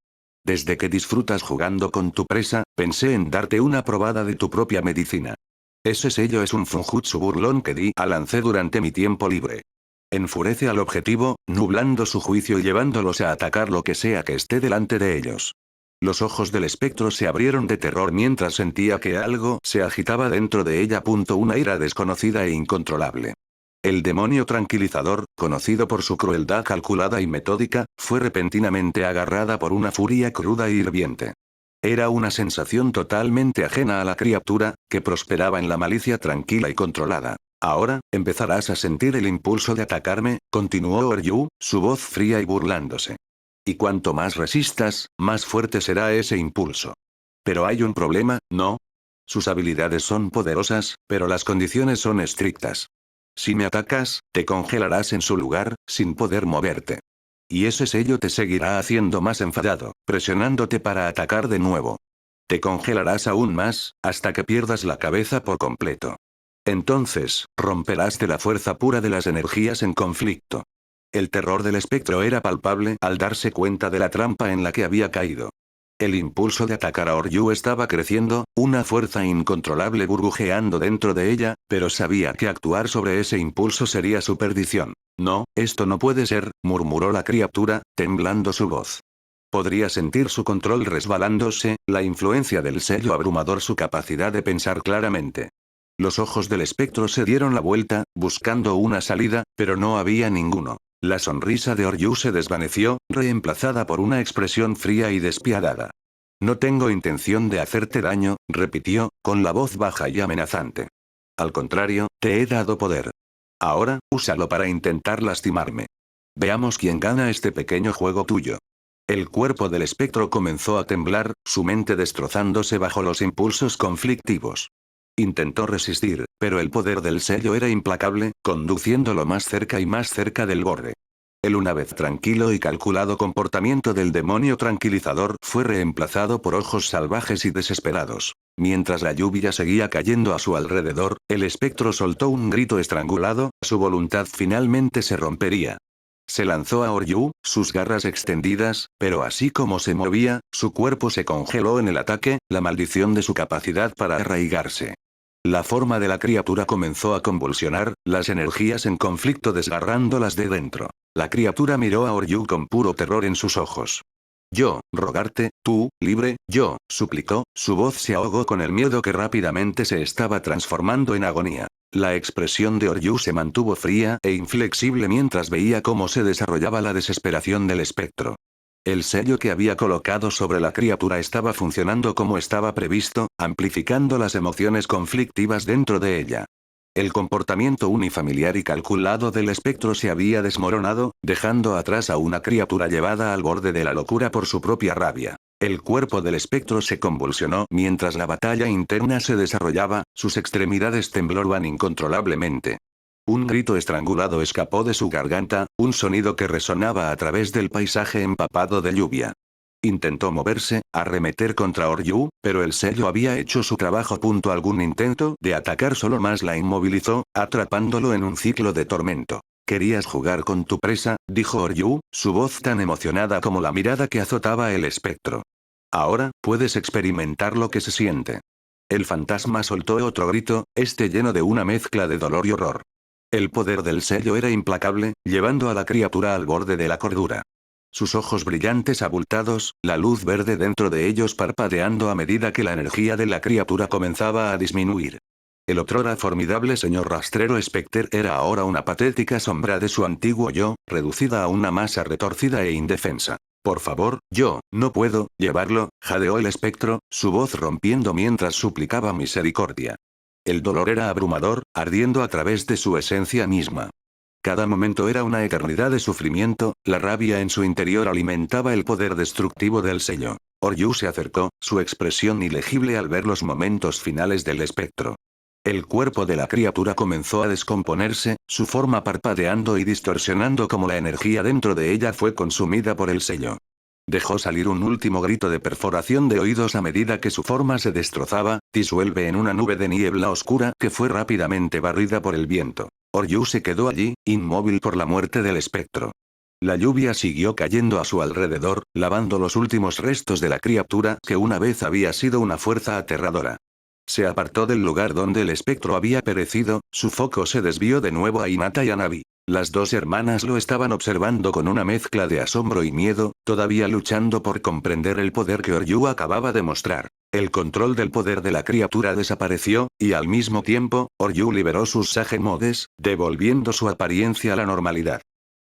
Desde que disfrutas jugando con tu presa, pensé en darte una probada de tu propia medicina. Ese sello es un funjutsu burlón que di a Lance durante mi tiempo libre. Enfurece al objetivo, nublando su juicio y llevándolos a atacar lo que sea que esté delante de ellos. Los ojos del espectro se abrieron de terror mientras sentía que algo se agitaba dentro de ella. Una ira desconocida e incontrolable. El demonio tranquilizador, conocido por su crueldad calculada y metódica, fue repentinamente agarrada por una furia cruda e hirviente. Era una sensación totalmente ajena a la criatura, que prosperaba en la malicia tranquila y controlada. Ahora, empezarás a sentir el impulso de atacarme, continuó Oryu, su voz fría y burlándose. Y cuanto más resistas, más fuerte será ese impulso. Pero hay un problema, ¿no? Sus habilidades son poderosas, pero las condiciones son estrictas. Si me atacas, te congelarás en su lugar, sin poder moverte. Y ese sello te seguirá haciendo más enfadado, presionándote para atacar de nuevo. Te congelarás aún más, hasta que pierdas la cabeza por completo. Entonces, romperás de la fuerza pura de las energías en conflicto. El terror del espectro era palpable al darse cuenta de la trampa en la que había caído. El impulso de atacar a Oryu estaba creciendo, una fuerza incontrolable burbujeando dentro de ella, pero sabía que actuar sobre ese impulso sería su perdición. No, esto no puede ser, murmuró la criatura, temblando su voz. Podría sentir su control resbalándose, la influencia del sello abrumador, su capacidad de pensar claramente. Los ojos del espectro se dieron la vuelta, buscando una salida, pero no había ninguno. La sonrisa de Oryu se desvaneció, reemplazada por una expresión fría y despiadada. No tengo intención de hacerte daño, repitió, con la voz baja y amenazante. Al contrario, te he dado poder. Ahora, úsalo para intentar lastimarme. Veamos quién gana este pequeño juego tuyo. El cuerpo del espectro comenzó a temblar, su mente destrozándose bajo los impulsos conflictivos. Intentó resistir, pero el poder del sello era implacable, conduciéndolo más cerca y más cerca del borde. El una vez tranquilo y calculado comportamiento del demonio tranquilizador fue reemplazado por ojos salvajes y desesperados. Mientras la lluvia seguía cayendo a su alrededor, el espectro soltó un grito estrangulado, su voluntad finalmente se rompería. Se lanzó a Oryu, sus garras extendidas, pero así como se movía, su cuerpo se congeló en el ataque, la maldición de su capacidad para arraigarse. La forma de la criatura comenzó a convulsionar, las energías en conflicto desgarrándolas de dentro. La criatura miró a Oryu con puro terror en sus ojos. Yo, rogarte, tú, libre, yo, suplicó, su voz se ahogó con el miedo que rápidamente se estaba transformando en agonía. La expresión de Oryu se mantuvo fría e inflexible mientras veía cómo se desarrollaba la desesperación del espectro. El sello que había colocado sobre la criatura estaba funcionando como estaba previsto, amplificando las emociones conflictivas dentro de ella. El comportamiento unifamiliar y calculado del espectro se había desmoronado, dejando atrás a una criatura llevada al borde de la locura por su propia rabia. El cuerpo del espectro se convulsionó mientras la batalla interna se desarrollaba, sus extremidades temblaban incontrolablemente. Un grito estrangulado escapó de su garganta, un sonido que resonaba a través del paisaje empapado de lluvia. Intentó moverse, arremeter contra Oryu, pero el sello había hecho su trabajo. Algún intento de atacar solo más la inmovilizó, atrapándolo en un ciclo de tormento. «Querías jugar con tu presa», dijo Oryu, su voz tan emocionada como la mirada que azotaba el espectro. «Ahora, puedes experimentar lo que se siente». El fantasma soltó otro grito, este lleno de una mezcla de dolor y horror. El poder del sello era implacable, llevando a la criatura al borde de la cordura. Sus ojos brillantes abultados, la luz verde dentro de ellos parpadeando a medida que la energía de la criatura comenzaba a disminuir. El otrora formidable señor rastrero Specter era ahora una patética sombra de su antiguo yo, reducida a una masa retorcida e indefensa. «Por favor, yo, no puedo llevarlo», jadeó el espectro, su voz rompiendo mientras suplicaba misericordia. El dolor era abrumador, ardiendo a través de su esencia misma. Cada momento era una eternidad de sufrimiento, la rabia en su interior alimentaba el poder destructivo del sello. Oryu se acercó, su expresión ilegible al ver los momentos finales del espectro. El cuerpo de la criatura comenzó a descomponerse, su forma parpadeando y distorsionando como la energía dentro de ella fue consumida por el sello. Dejó salir un último grito de perforación de oídos a medida que su forma se destrozaba, disuelve en una nube de niebla oscura que fue rápidamente barrida por el viento. Oryu se quedó allí, inmóvil por la muerte del espectro. La lluvia siguió cayendo a su alrededor, lavando los últimos restos de la criatura que una vez había sido una fuerza aterradora. Se apartó del lugar donde el espectro había perecido, su foco se desvió de nuevo a Hinata y a Navi. Las dos hermanas lo estaban observando con una mezcla de asombro y miedo, todavía luchando por comprender el poder que Oryu acababa de mostrar. El control del poder de la criatura desapareció, y al mismo tiempo, Oryu liberó sus Sage Modes, devolviendo su apariencia a la normalidad.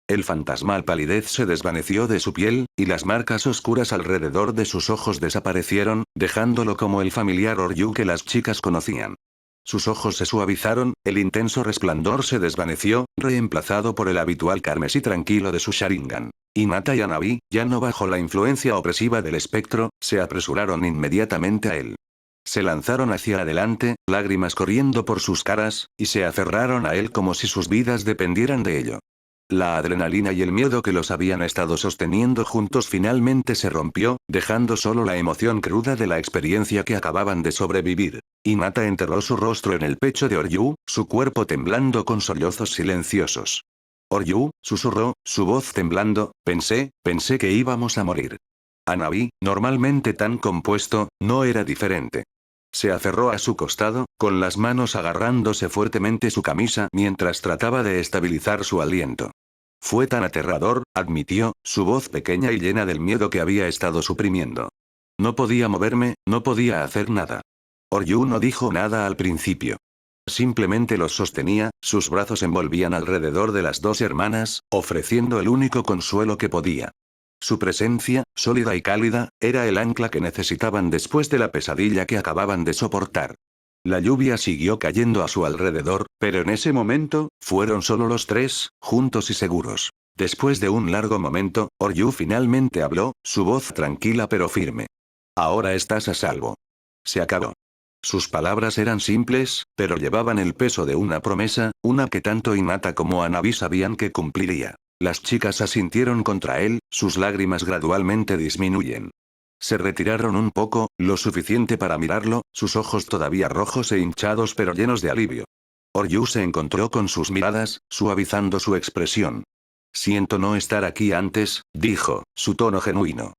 El fantasmal palidez se desvaneció de su piel, y las marcas oscuras alrededor de sus ojos desaparecieron, dejándolo como el familiar Oryu que las chicas conocían. Sus ojos se suavizaron, el intenso resplandor se desvaneció, reemplazado por el habitual carmesí tranquilo de su Sharingan. Hinata y Hanabi, ya no bajo la influencia opresiva del espectro, se apresuraron inmediatamente a él. Se lanzaron hacia adelante, lágrimas corriendo por sus caras, y se aferraron a él como si sus vidas dependieran de ello. La adrenalina y el miedo que los habían estado sosteniendo juntos finalmente se rompió, dejando solo la emoción cruda de la experiencia que acababan de sobrevivir. Hinata enterró su rostro en el pecho de Oryu, su cuerpo temblando con sollozos silenciosos. Oryu, susurró, su voz temblando, pensé que íbamos a morir. Hanabi, normalmente tan compuesto, no era diferente. Se aferró a su costado, con las manos agarrándose fuertemente su camisa mientras trataba de estabilizar su aliento. Fue tan aterrador, admitió, su voz pequeña y llena del miedo que había estado suprimiendo. No podía moverme, no podía hacer nada. Oryu no dijo nada al principio. Simplemente los sostenía, sus brazos envolvían alrededor de las dos hermanas, ofreciendo el único consuelo que podía. Su presencia, sólida y cálida, era el ancla que necesitaban después de la pesadilla que acababan de soportar. La lluvia siguió cayendo a su alrededor, pero en ese momento, fueron solo los tres, juntos y seguros. Después de un largo momento, Oryu finalmente habló, su voz tranquila pero firme. Ahora estás a salvo. Se acabó. Sus palabras eran simples, pero llevaban el peso de una promesa, una que tanto Hinata como Hanabi sabían que cumpliría. Las chicas asintieron contra él, sus lágrimas gradualmente disminuyen. Se retiraron un poco, lo suficiente para mirarlo, sus ojos todavía rojos e hinchados pero llenos de alivio. Oryu se encontró con sus miradas, suavizando su expresión. Siento no estar aquí antes, dijo, su tono genuino.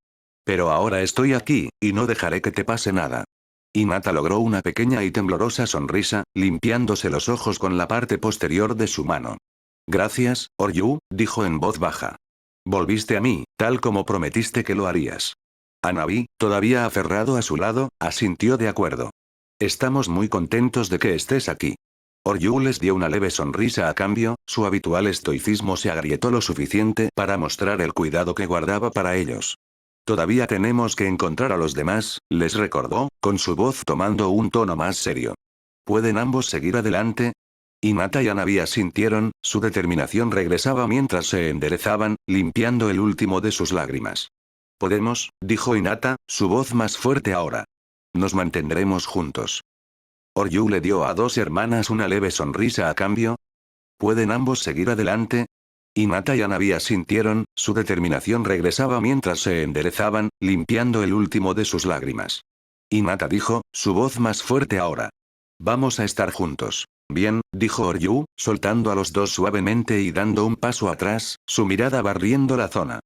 Pero ahora estoy aquí, y no dejaré que te pase nada. Hinata logró una pequeña y temblorosa sonrisa, limpiándose los ojos con la parte posterior de su mano. Gracias, Oryu, dijo en voz baja. Volviste a mí, tal como prometiste que lo harías. Hanabi, todavía aferrado a su lado, asintió de acuerdo. Estamos muy contentos de que estés aquí. Oryu les dio una leve sonrisa a cambio, su habitual estoicismo se agrietó lo suficiente para mostrar el cuidado que guardaba para ellos. Todavía tenemos que encontrar a los demás, les recordó, con su voz tomando un tono más serio. ¿Pueden ambos seguir adelante? Hinata y Hanabi asintieron, su determinación regresaba mientras se enderezaban, limpiando el último de sus lágrimas. Podemos, dijo Hinata, su voz más fuerte ahora. Nos mantendremos juntos. Oryu le dio a dos hermanas una leve sonrisa a cambio. ¿Pueden ambos seguir adelante? Hinata y Hanabi asintieron, su determinación regresaba mientras se enderezaban, limpiando el último de sus lágrimas. Hinata dijo, su voz más fuerte ahora. Vamos a estar juntos. Bien, dijo Oryu, soltando a los dos suavemente y dando un paso atrás, su mirada barriendo la zona.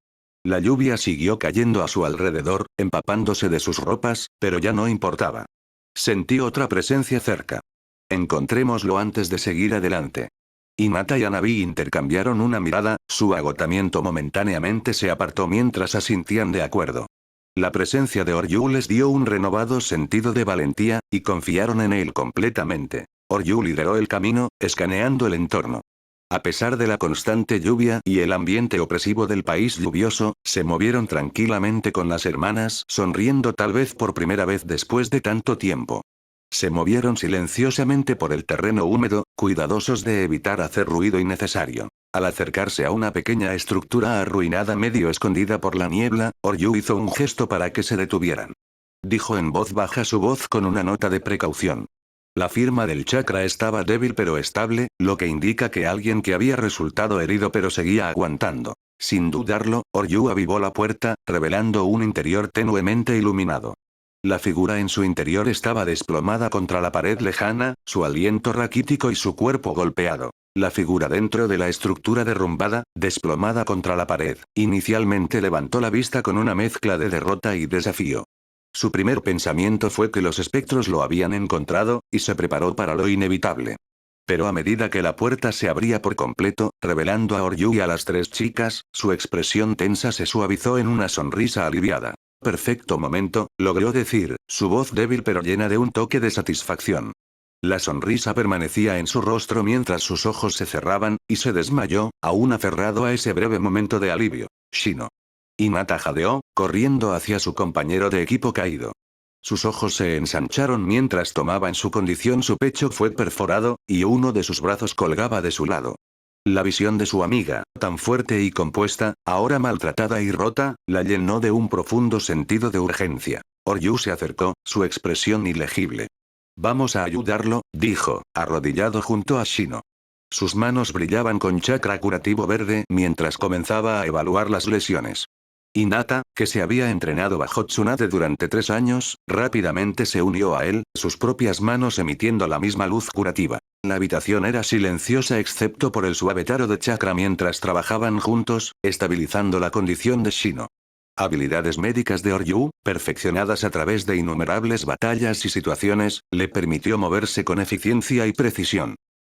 La lluvia siguió cayendo a su alrededor, empapándose de sus ropas, pero ya no importaba. Sentí otra presencia cerca. Encontrémoslo antes de seguir adelante. Hinata y Hanabi intercambiaron una mirada, su agotamiento momentáneamente se apartó mientras asintían de acuerdo. La presencia de Oryu les dio un renovado sentido de valentía, y confiaron en él completamente. Oryu lideró el camino, escaneando el entorno. A pesar de la constante lluvia y el ambiente opresivo del país lluvioso, se movieron tranquilamente con las hermanas, sonriendo tal vez por primera vez después de tanto tiempo. Se movieron silenciosamente por el terreno húmedo, cuidadosos de evitar hacer ruido innecesario. Al acercarse a una pequeña estructura arruinada medio escondida por la niebla, Oryu hizo un gesto para que se detuvieran. Dijo en voz baja su voz con una nota de precaución. La firma del chakra estaba débil pero estable, lo que indica que alguien que había resultado herido pero seguía aguantando. Sin dudarlo, Oryu avivó la puerta, revelando un interior tenuemente iluminado. La figura en su interior estaba desplomada contra la pared lejana, su aliento raquítico y su cuerpo golpeado. La figura dentro de la estructura derrumbada, desplomada contra la pared, inicialmente levantó la vista con una mezcla de derrota y desafío. Su primer pensamiento fue que los espectros lo habían encontrado, y se preparó para lo inevitable. Pero a medida que la puerta se abría por completo, revelando a Oryu y a las tres chicas, su expresión tensa se suavizó en una sonrisa aliviada. Perfecto momento, logró decir, su voz débil pero llena de un toque de satisfacción. La sonrisa permanecía en su rostro mientras sus ojos se cerraban, y se desmayó, aún aferrado a ese breve momento de alivio. Shino. Hinata jadeó, corriendo hacia su compañero de equipo caído. Sus ojos se ensancharon mientras tomaba en su condición, su pecho fue perforado, y uno de sus brazos colgaba de su lado. La visión de su amiga, tan fuerte y compuesta, ahora maltratada y rota, la llenó de un profundo sentido de urgencia. Oryu se acercó, su expresión ilegible. Vamos a ayudarlo, dijo, arrodillado junto a Shino. Sus manos brillaban con chakra curativo verde mientras comenzaba a evaluar las lesiones. Hinata, que se había entrenado bajo Tsunade durante 3 años, rápidamente se unió a él, sus propias manos emitiendo la misma luz curativa. La habitación era silenciosa excepto por el suave taro de chakra mientras trabajaban juntos, estabilizando la condición de Shino. Habilidades médicas de Oryu, perfeccionadas a través de innumerables batallas y situaciones, le permitió moverse con eficiencia y precisión.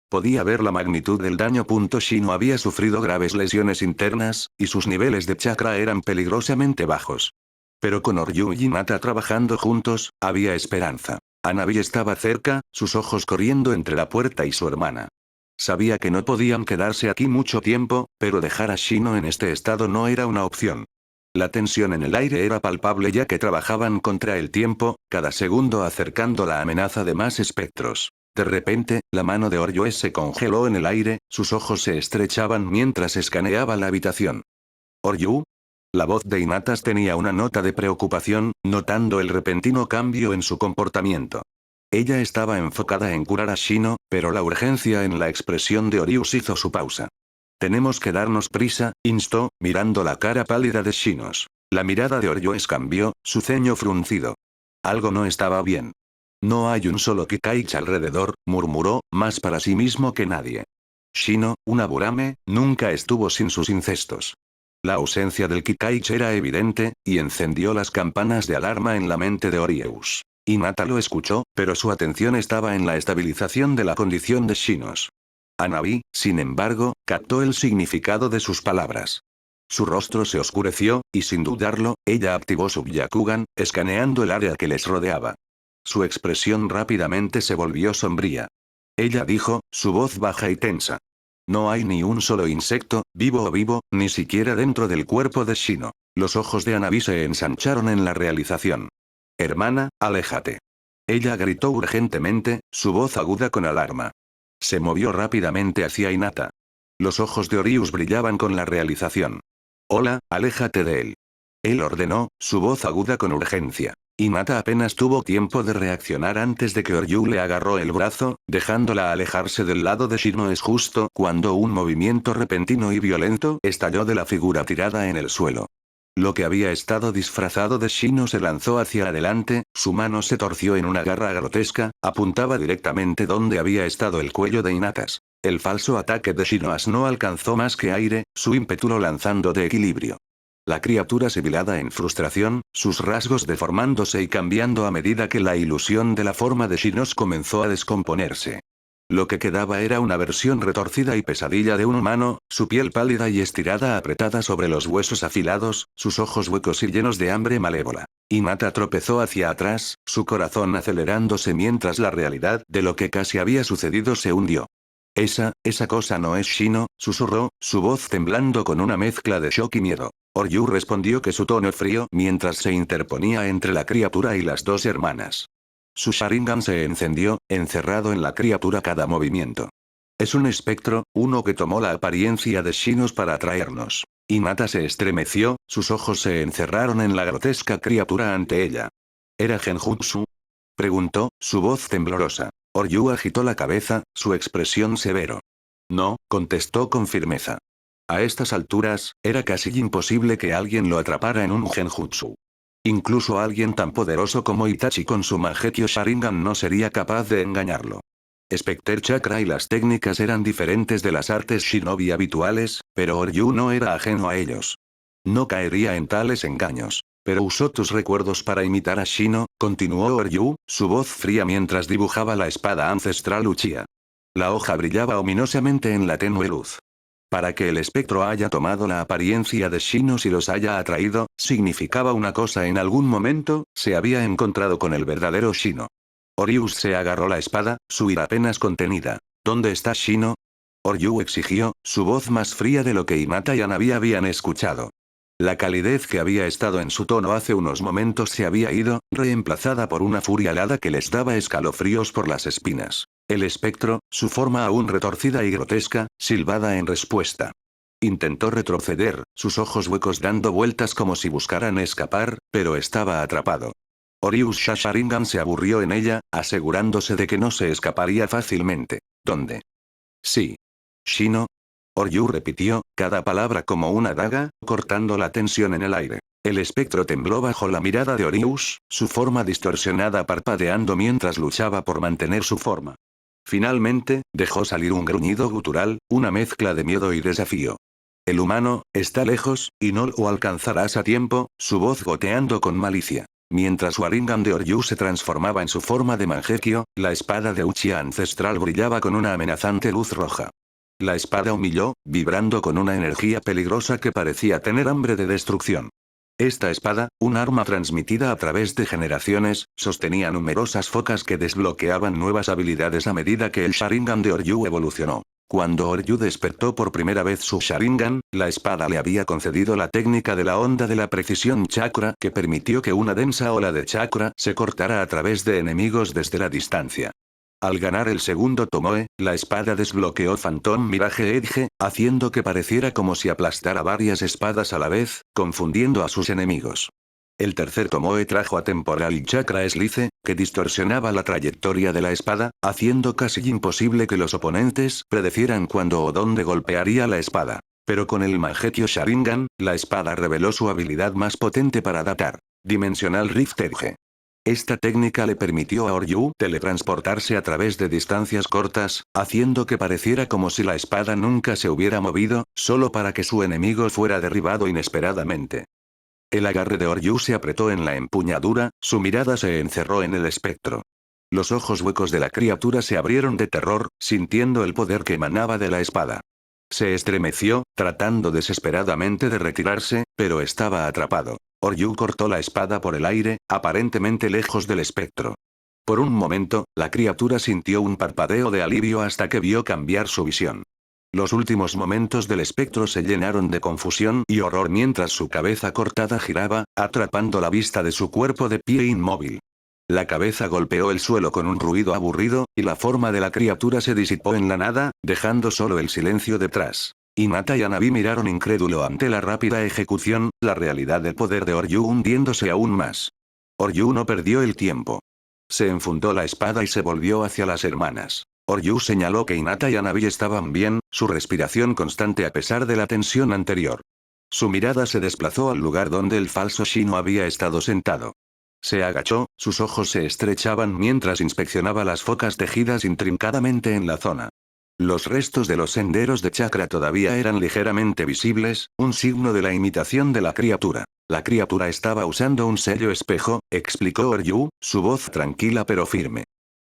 Podía ver la magnitud del daño. Shino había sufrido graves lesiones internas, y sus niveles de chakra eran peligrosamente bajos. Pero con Oryu y Hinata trabajando juntos, había esperanza. Hanabi estaba cerca, sus ojos corriendo entre la puerta y su hermana. Sabía que no podían quedarse aquí mucho tiempo, pero dejar a Shino en este estado no era una opción. La tensión en el aire era palpable ya que trabajaban contra el tiempo, cada segundo acercando la amenaza de más espectros. De repente, la mano de Oryu se congeló en el aire, sus ojos se estrechaban mientras escaneaba la habitación. ¿Oryu? La voz de Inatas tenía una nota de preocupación, notando el repentino cambio en su comportamiento. Ella estaba enfocada en curar a Shino, pero la urgencia en la expresión de Oryu hizo su pausa. Tenemos que darnos prisa, instó, mirando la cara pálida de Shinos. La mirada de Oryu cambió, su ceño fruncido. Algo no estaba bien. No hay un solo Kikaichi alrededor, murmuró, más para sí mismo que nadie. Shino, una Burame, nunca estuvo sin sus incestos. La ausencia del Kikaichi era evidente, y encendió las campanas de alarma en la mente de Orieus. Hinata lo escuchó, pero su atención estaba en la estabilización de la condición de Shinos. Hanabi, sin embargo, captó el significado de sus palabras. Su rostro se oscureció, y sin dudarlo, ella activó su Byakugan, escaneando el área que les rodeaba. Su expresión rápidamente se volvió sombría. Ella dijo, su voz baja y tensa. No hay ni un solo insecto, vivo, ni siquiera dentro del cuerpo de Shino. Los ojos de Hanabi se ensancharon en la realización. Hermana, aléjate. Ella gritó urgentemente, su voz aguda con alarma. Se movió rápidamente hacia Hinata. Los ojos de Orius brillaban con la realización. Hola, aléjate de él. Él ordenó, su voz aguda con urgencia. Hinata apenas tuvo tiempo de reaccionar antes de que Oryu le agarró el brazo, dejándola alejarse del lado de Shino. Es justo cuando un movimiento repentino y violento estalló de la figura tirada en el suelo. Lo que había estado disfrazado de Shino se lanzó hacia adelante, su mano se torció en una garra grotesca, apuntaba directamente donde había estado el cuello de Inatas. El falso ataque de Shinoas no alcanzó más que aire, su ímpetu lo lanzando de equilibrio. La criatura sibilada en frustración, sus rasgos deformándose y cambiando a medida que la ilusión de la forma de Shinos comenzó a descomponerse. Lo que quedaba era una versión retorcida y pesadilla de un humano, su piel pálida y estirada apretada sobre los huesos afilados, sus ojos huecos y llenos de hambre malévola. Hinata tropezó hacia atrás, su corazón acelerándose mientras la realidad de lo que casi había sucedido se hundió. Esa cosa no es Shino, susurró, su voz temblando con una mezcla de shock y miedo. Oryu respondió que su tono frío mientras se interponía entre la criatura y las dos hermanas. Su Sharingan se encendió, encerrado en la criatura cada movimiento. Es un espectro, uno que tomó la apariencia de Shinos para atraernos. Hinata se estremeció, sus ojos se encerraron en la grotesca criatura ante ella. ¿Era Genjutsu? Preguntó, su voz temblorosa. Oryu agitó la cabeza, su expresión severo. No, contestó con firmeza. A estas alturas, era casi imposible que alguien lo atrapara en un genjutsu. Incluso alguien tan poderoso como Itachi con su Mangekyo Sharingan no sería capaz de engañarlo. Specter Chakra y las técnicas eran diferentes de las artes shinobi habituales, pero Oryu no era ajeno a ellos. No caería en tales engaños. Pero usó tus recuerdos para imitar a Shino, continuó Oryu, su voz fría mientras dibujaba la espada ancestral Uchiha. La hoja brillaba ominosamente en la tenue luz. Para que el espectro haya tomado la apariencia de Shino y los haya atraído, significaba una cosa: en algún momento, se había encontrado con el verdadero Shino. Orius se agarró la espada, su ira apenas contenida. ¿Dónde está Shino? Oryu exigió, su voz más fría de lo que Hinata y Hanabi habían escuchado. La calidez que había estado en su tono hace unos momentos se había ido, reemplazada por una furia alada que les daba escalofríos por las espinas. El espectro, su forma aún retorcida y grotesca, silbaba en respuesta. Intentó retroceder, sus ojos huecos dando vueltas como si buscaran escapar, pero estaba atrapado. Orius Sharingan se aburrió en ella, asegurándose de que no se escaparía fácilmente. ¿Dónde? Sí. Shino. Oryu repitió, cada palabra como una daga, cortando la tensión en el aire. El espectro tembló bajo la mirada de Orius, su forma distorsionada parpadeando mientras luchaba por mantener su forma. Finalmente, dejó salir un gruñido gutural, una mezcla de miedo y desafío. El humano, está lejos, y no lo alcanzarás a tiempo, su voz goteando con malicia. Mientras Sharingan de Oryu se transformaba en su forma de Mangekyo, la espada de Uchiha ancestral brillaba con una amenazante luz roja. La espada humilló, vibrando con una energía peligrosa que parecía tener hambre de destrucción. Esta espada, un arma transmitida a través de generaciones, sostenía numerosas focas que desbloqueaban nuevas habilidades a medida que el Sharingan de Oryu evolucionó. Cuando Oryu despertó por primera vez su Sharingan, la espada le había concedido la técnica de la onda de la precisión chakra que permitió que una densa ola de chakra se cortara a través de enemigos desde la distancia. Al ganar el segundo Tomoe, la espada desbloqueó Phantom Mirage Edge, haciendo que pareciera como si aplastara varias espadas a la vez, confundiendo a sus enemigos. El tercer Tomoe trajo a Temporal Chakra Slice, que distorsionaba la trayectoria de la espada, haciendo casi imposible que los oponentes predecieran cuándo o dónde golpearía la espada. Pero con el Mangekyo Sharingan, la espada reveló su habilidad más potente para datar. Dimensional Rift Edge. Esta técnica le permitió a Oryu teletransportarse a través de distancias cortas, haciendo que pareciera como si la espada nunca se hubiera movido, solo para que su enemigo fuera derribado inesperadamente. El agarre de Oryu se apretó en la empuñadura, su mirada se encerró en el espectro. Los ojos huecos de la criatura se abrieron de terror, sintiendo el poder que emanaba de la espada. Se estremeció, tratando desesperadamente de retirarse, pero estaba atrapado. Oryu cortó la espada por el aire, aparentemente lejos del espectro. Por un momento, la criatura sintió un parpadeo de alivio hasta que vio cambiar su visión. Los últimos momentos del espectro se llenaron de confusión y horror mientras su cabeza cortada giraba, atrapando la vista de su cuerpo de pie inmóvil. La cabeza golpeó el suelo con un ruido aburrido, y la forma de la criatura se disipó en la nada, dejando solo el silencio detrás. Hinata y Hanabi miraron incrédulo ante la rápida ejecución, la realidad del poder de Oryu hundiéndose aún más. Oryu no perdió el tiempo. Se enfundó la espada y se volvió hacia las hermanas. Oryu señaló que Hinata y Hanabi estaban bien, su respiración constante a pesar de la tensión anterior. Su mirada se desplazó al lugar donde el falso Shino había estado sentado. Se agachó, sus ojos se estrechaban mientras inspeccionaba las focas tejidas intrincadamente en la zona. Los restos de los senderos de chakra todavía eran ligeramente visibles, un signo de la imitación de la criatura. La criatura estaba usando un sello espejo, explicó Oryu, su voz tranquila pero firme.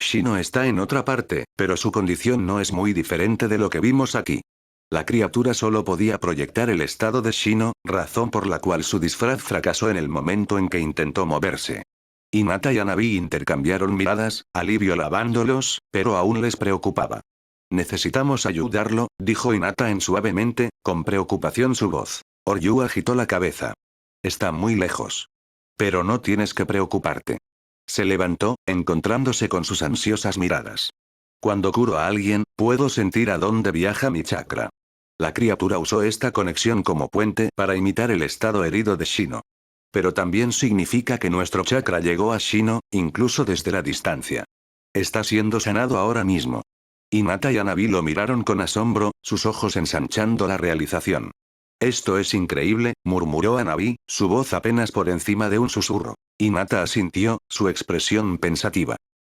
Shino está en otra parte, pero su condición no es muy diferente de lo que vimos aquí. La criatura solo podía proyectar el estado de Shino, razón por la cual su disfraz fracasó en el momento en que intentó moverse. Hinata y Hanabi intercambiaron miradas, alivio lavándolos, pero aún les preocupaba. Necesitamos ayudarlo, dijo Hinata suavemente, con preocupación su voz. Oryu agitó la cabeza. Está muy lejos. Pero no tienes que preocuparte. Se levantó, encontrándose con sus ansiosas miradas. Cuando curo a alguien, puedo sentir a dónde viaja mi chakra. La criatura usó esta conexión como puente para imitar el estado herido de Shino. Pero también significa que nuestro chakra llegó a Shino, incluso desde la distancia. Está siendo sanado ahora mismo. Hinata y Hanabi lo miraron con asombro, sus ojos ensanchando la realización. Esto es increíble, murmuró Hanabi, su voz apenas por encima de un susurro. Hinata asintió, su expresión pensativa.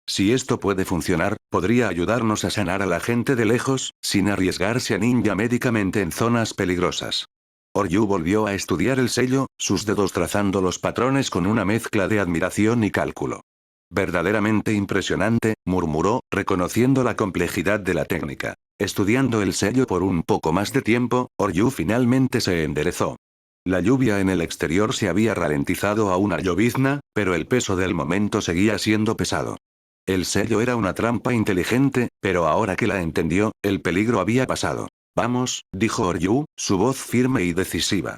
Si esto puede funcionar, podría ayudarnos a sanar a la gente de lejos, sin arriesgarse a ninja médicamente en zonas peligrosas. Oryu volvió a estudiar el sello, sus dedos trazando los patrones con una mezcla de admiración y cálculo. Verdaderamente impresionante, murmuró, reconociendo la complejidad de la técnica. Estudiando el sello por un poco más de tiempo, Oryu finalmente se enderezó. La lluvia en el exterior se había ralentizado a una llovizna, pero el peso del momento seguía siendo pesado. El sello era una trampa inteligente, pero ahora que la entendió, el peligro había pasado. Vamos, dijo Oryu, su voz firme y decisiva.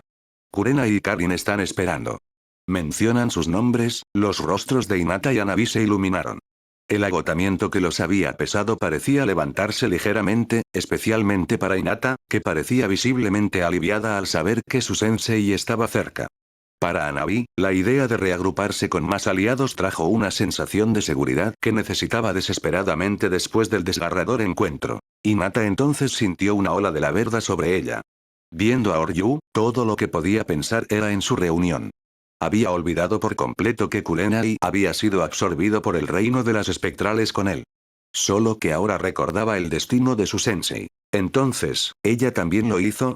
Kurena y Karin están esperando. Mencionan sus nombres, los rostros de Hinata y Hanabi se iluminaron. El agotamiento que los había pesado parecía levantarse ligeramente, especialmente para Hinata, que parecía visiblemente aliviada al saber que su sensei estaba cerca. Para Hanabi, la idea de reagruparse con más aliados trajo una sensación de seguridad que necesitaba desesperadamente después del desgarrador encuentro. Hinata entonces sintió una ola de la verdad sobre ella. Viendo a Oryu, todo lo que podía pensar era en su reunión. Había olvidado por completo que Kurenai había sido absorbido por el reino de las espectrales con él. Solo que ahora recordaba el destino de su sensei. Entonces, ¿ella también lo hizo?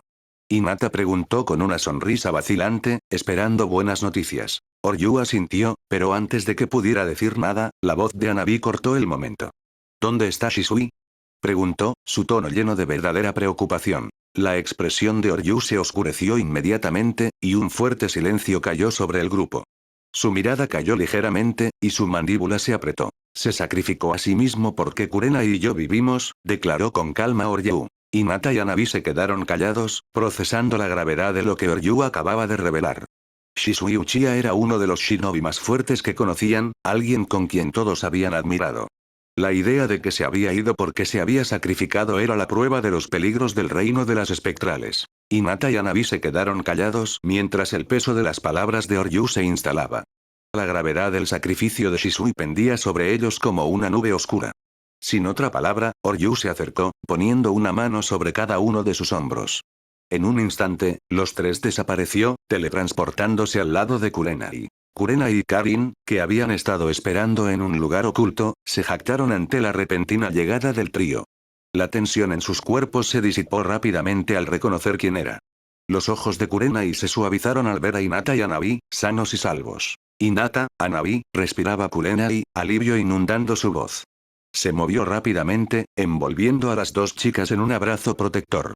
Hinata preguntó con una sonrisa vacilante, esperando buenas noticias. Oryu asintió, pero antes de que pudiera decir nada, la voz de Hanabi cortó el momento. ¿Dónde está Shisui? Preguntó, su tono lleno de verdadera preocupación. La expresión de Oryu se oscureció inmediatamente, y un fuerte silencio cayó sobre el grupo. Su mirada cayó ligeramente, y su mandíbula se apretó. Se sacrificó a sí mismo porque Kurena y yo vivimos, declaró con calma Oryu. Hinata y Hanabi se quedaron callados, procesando la gravedad de lo que Oryu acababa de revelar. Shisui Uchiha era uno de los shinobi más fuertes que conocían, alguien con quien todos habían admirado. La idea de que se había ido porque se había sacrificado era la prueba de los peligros del reino de las espectrales. Hinata y Hanabi se quedaron callados mientras el peso de las palabras de Oryu se instalaba. La gravedad del sacrificio de Shisui pendía sobre ellos como una nube oscura. Sin otra palabra, Oryu se acercó, poniendo una mano sobre cada uno de sus hombros. En un instante, los tres desapareció, teletransportándose al lado de Kurenai. Kurena y Karin, que habían estado esperando en un lugar oculto, se jactaron ante la repentina llegada del trío. La tensión en sus cuerpos se disipó rápidamente al reconocer quién era. Los ojos de Kurenai se suavizaron al ver a Hinata y Hanabi, sanos y salvos. Hinata, Hanabi, respiraba Kurenai, alivio inundando su voz. Se movió rápidamente, envolviendo a las dos chicas en un abrazo protector.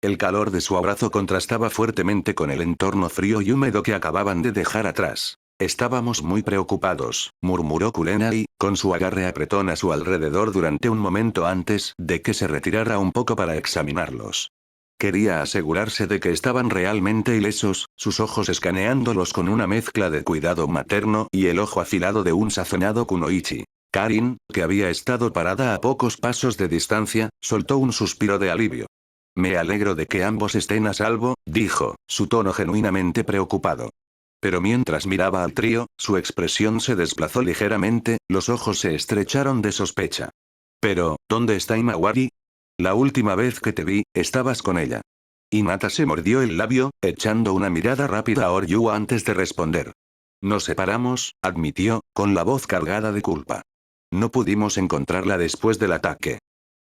El calor de su abrazo contrastaba fuertemente con el entorno frío y húmedo que acababan de dejar atrás. Estábamos muy preocupados, murmuró Kurenai, con su agarre apretón a su alrededor durante un momento antes de que se retirara un poco para examinarlos. Quería asegurarse de que estaban realmente ilesos, sus ojos escaneándolos con una mezcla de cuidado materno y el ojo afilado de un sazonado kunoichi. Karin, que había estado parada a pocos pasos de distancia, soltó un suspiro de alivio. Me alegro de que ambos estén a salvo, dijo, su tono genuinamente preocupado. Pero mientras miraba al trío, su expresión se desplazó ligeramente, los ojos se estrecharon de sospecha. Pero, ¿dónde está Himawari? La última vez que te vi, estabas con ella. Hinata se mordió el labio, echando una mirada rápida a Oryu antes de responder. Nos separamos, admitió, con la voz cargada de culpa. No pudimos encontrarla después del ataque.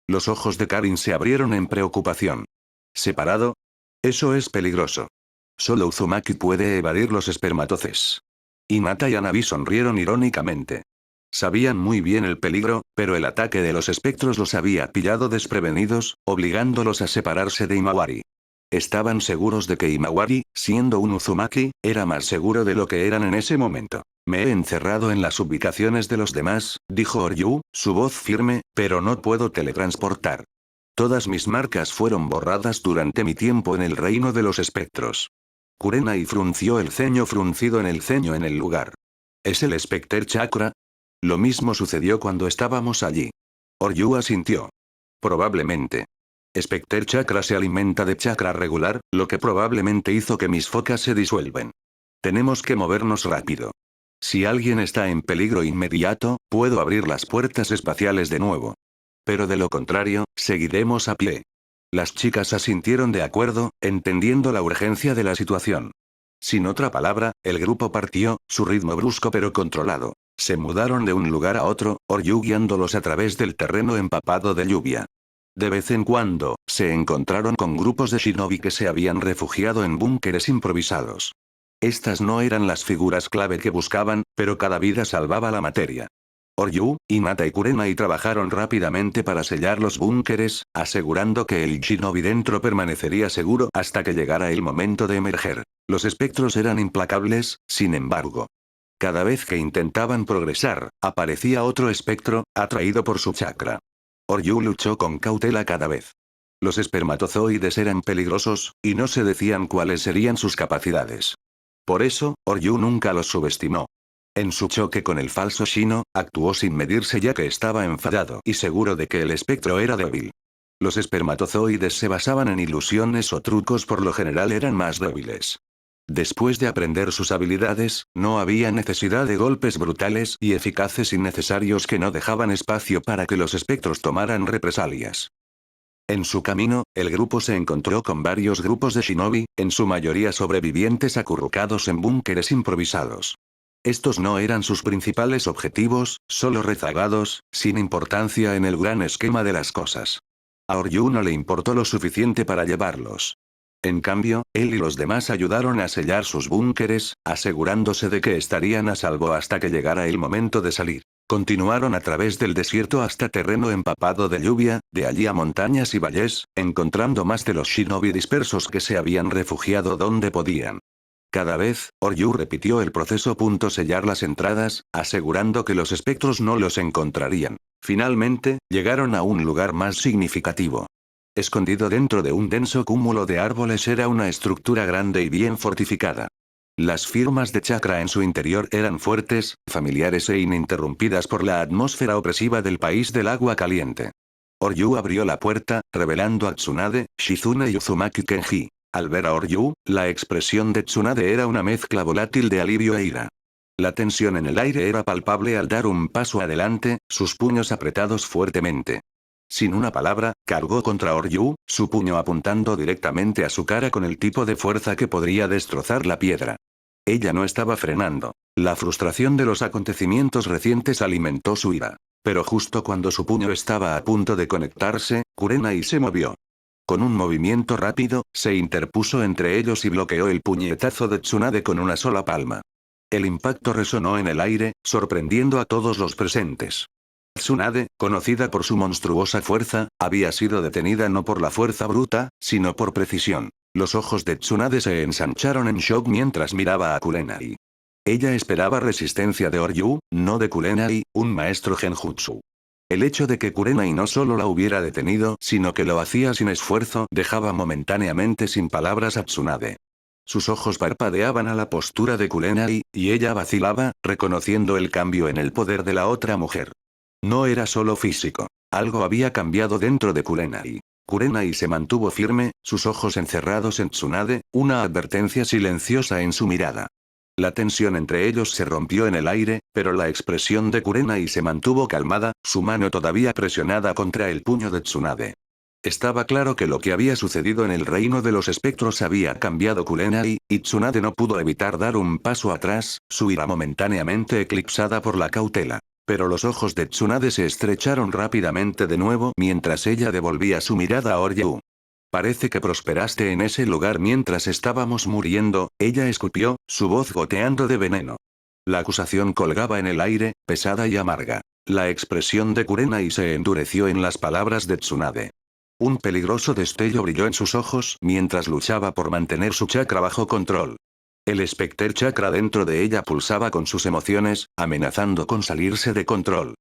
Los ojos de Karin se abrieron en preocupación. ¿Separado? Eso es peligroso. Solo Uzumaki puede evadir los espermatoces. Hinata y Hanabi sonrieron irónicamente. Sabían muy bien el peligro, pero el ataque de los espectros los había pillado desprevenidos, obligándolos a separarse de Himawari. Estaban seguros de que Himawari, siendo un Uzumaki, era más seguro de lo que eran en ese momento. Me he encerrado en las ubicaciones de los demás, dijo Oryu, su voz firme, pero no puedo teletransportar. Todas mis marcas fueron borradas durante mi tiempo en el reino de los espectros. Kurenai frunció el ceño fruncido en el lugar. ¿Es el Specter Chakra? Lo mismo sucedió cuando estábamos allí. Oryu asintió. Probablemente. Specter Chakra se alimenta de chakra regular, lo que probablemente hizo que mis focas se disuelven. Tenemos que movernos rápido. Si alguien está en peligro inmediato, puedo abrir las puertas espaciales de nuevo. Pero de lo contrario, seguiremos a pie. Las chicas asintieron de acuerdo, entendiendo la urgencia de la situación. Sin otra palabra, el grupo partió, su ritmo brusco pero controlado. Se mudaron de un lugar a otro, Oryu guiándolos a través del terreno empapado de lluvia. De vez en cuando, se encontraron con grupos de shinobi que se habían refugiado en búnkeres improvisados. Estas no eran las figuras clave que buscaban, pero cada vida salvaba la materia. Oryu, Hinata y Kurenai trabajaron rápidamente para sellar los búnkeres, asegurando que el shinobi dentro permanecería seguro hasta que llegara el momento de emerger. Los espectros eran implacables, sin embargo. Cada vez que intentaban progresar, aparecía otro espectro, atraído por su chakra. Oryu luchó con cautela cada vez. Los espermatozoides eran peligrosos, y no se decían cuáles serían sus capacidades. Por eso, Oryu nunca los subestimó. En su choque con el falso Shino, actuó sin medirse ya que estaba enfadado y seguro de que el espectro era débil. Los espermatozoides se basaban en ilusiones o trucos, por lo general eran más débiles. Después de aprender sus habilidades, no había necesidad de golpes brutales y eficaces innecesarios que no dejaban espacio para que los espectros tomaran represalias. En su camino, el grupo se encontró con varios grupos de shinobi, en su mayoría sobrevivientes acurrucados en búnkeres improvisados. Estos no eran sus principales objetivos, solo rezagados, sin importancia en el gran esquema de las cosas. A Oryu no le importó lo suficiente para llevarlos. En cambio, él y los demás ayudaron a sellar sus búnkeres, asegurándose de que estarían a salvo hasta que llegara el momento de salir. Continuaron a través del desierto hasta terreno empapado de lluvia, de allí a montañas y valles, encontrando más de los shinobi dispersos que se habían refugiado donde podían. Cada vez, Oryu repitió el proceso. Sellar las entradas, asegurando que los espectros no los encontrarían. Finalmente, llegaron a un lugar más significativo. Escondido dentro de un denso cúmulo de árboles era una estructura grande y bien fortificada. Las firmas de chakra en su interior eran fuertes, familiares e ininterrumpidas por la atmósfera opresiva del país del agua caliente. Oryu abrió la puerta, revelando a Tsunade, Shizune y Uzumaki Kenji. Al ver a Oryu, la expresión de Tsunade era una mezcla volátil de alivio e ira. La tensión en el aire era palpable al dar un paso adelante, sus puños apretados fuertemente. Sin una palabra, cargó contra Oryu, su puño apuntando directamente a su cara con el tipo de fuerza que podría destrozar la piedra. Ella no estaba frenando. La frustración de los acontecimientos recientes alimentó su ira. Pero justo cuando su puño estaba a punto de conectarse, Kurenai se movió. Con un movimiento rápido, se interpuso entre ellos y bloqueó el puñetazo de Tsunade con una sola palma. El impacto resonó en el aire, sorprendiendo a todos los presentes. Tsunade, conocida por su monstruosa fuerza, había sido detenida no por la fuerza bruta, sino por precisión. Los ojos de Tsunade se ensancharon en shock mientras miraba a Kurenai. Ella esperaba resistencia de Oryu, no de Kurenai, un maestro genjutsu. El hecho de que Kurenai no solo la hubiera detenido, sino que lo hacía sin esfuerzo, dejaba momentáneamente sin palabras a Tsunade. Sus ojos parpadeaban a la postura de Kurenai, y ella vacilaba, reconociendo el cambio en el poder de la otra mujer. No era solo físico. Algo había cambiado dentro de Kurenai. Kurenai se mantuvo firme, sus ojos encerrados en Tsunade, una advertencia silenciosa en su mirada. La tensión entre ellos se rompió en el aire, pero la expresión de Kurenai se mantuvo calmada, su mano todavía presionada contra el puño de Tsunade. Estaba claro que lo que había sucedido en el reino de los espectros había cambiado Kurenai, y Tsunade no pudo evitar dar un paso atrás, su ira momentáneamente eclipsada por la cautela. Pero los ojos de Tsunade se estrecharon rápidamente de nuevo mientras ella devolvía su mirada a Oryu. Parece que prosperaste en ese lugar mientras estábamos muriendo, ella escupió, su voz goteando de veneno. La acusación colgaba en el aire, pesada y amarga. La expresión de Kurenai se endureció en las palabras de Tsunade. Un peligroso destello brilló en sus ojos mientras luchaba por mantener su chakra bajo control. El Specter chakra dentro de ella pulsaba con sus emociones, amenazando con salirse de control.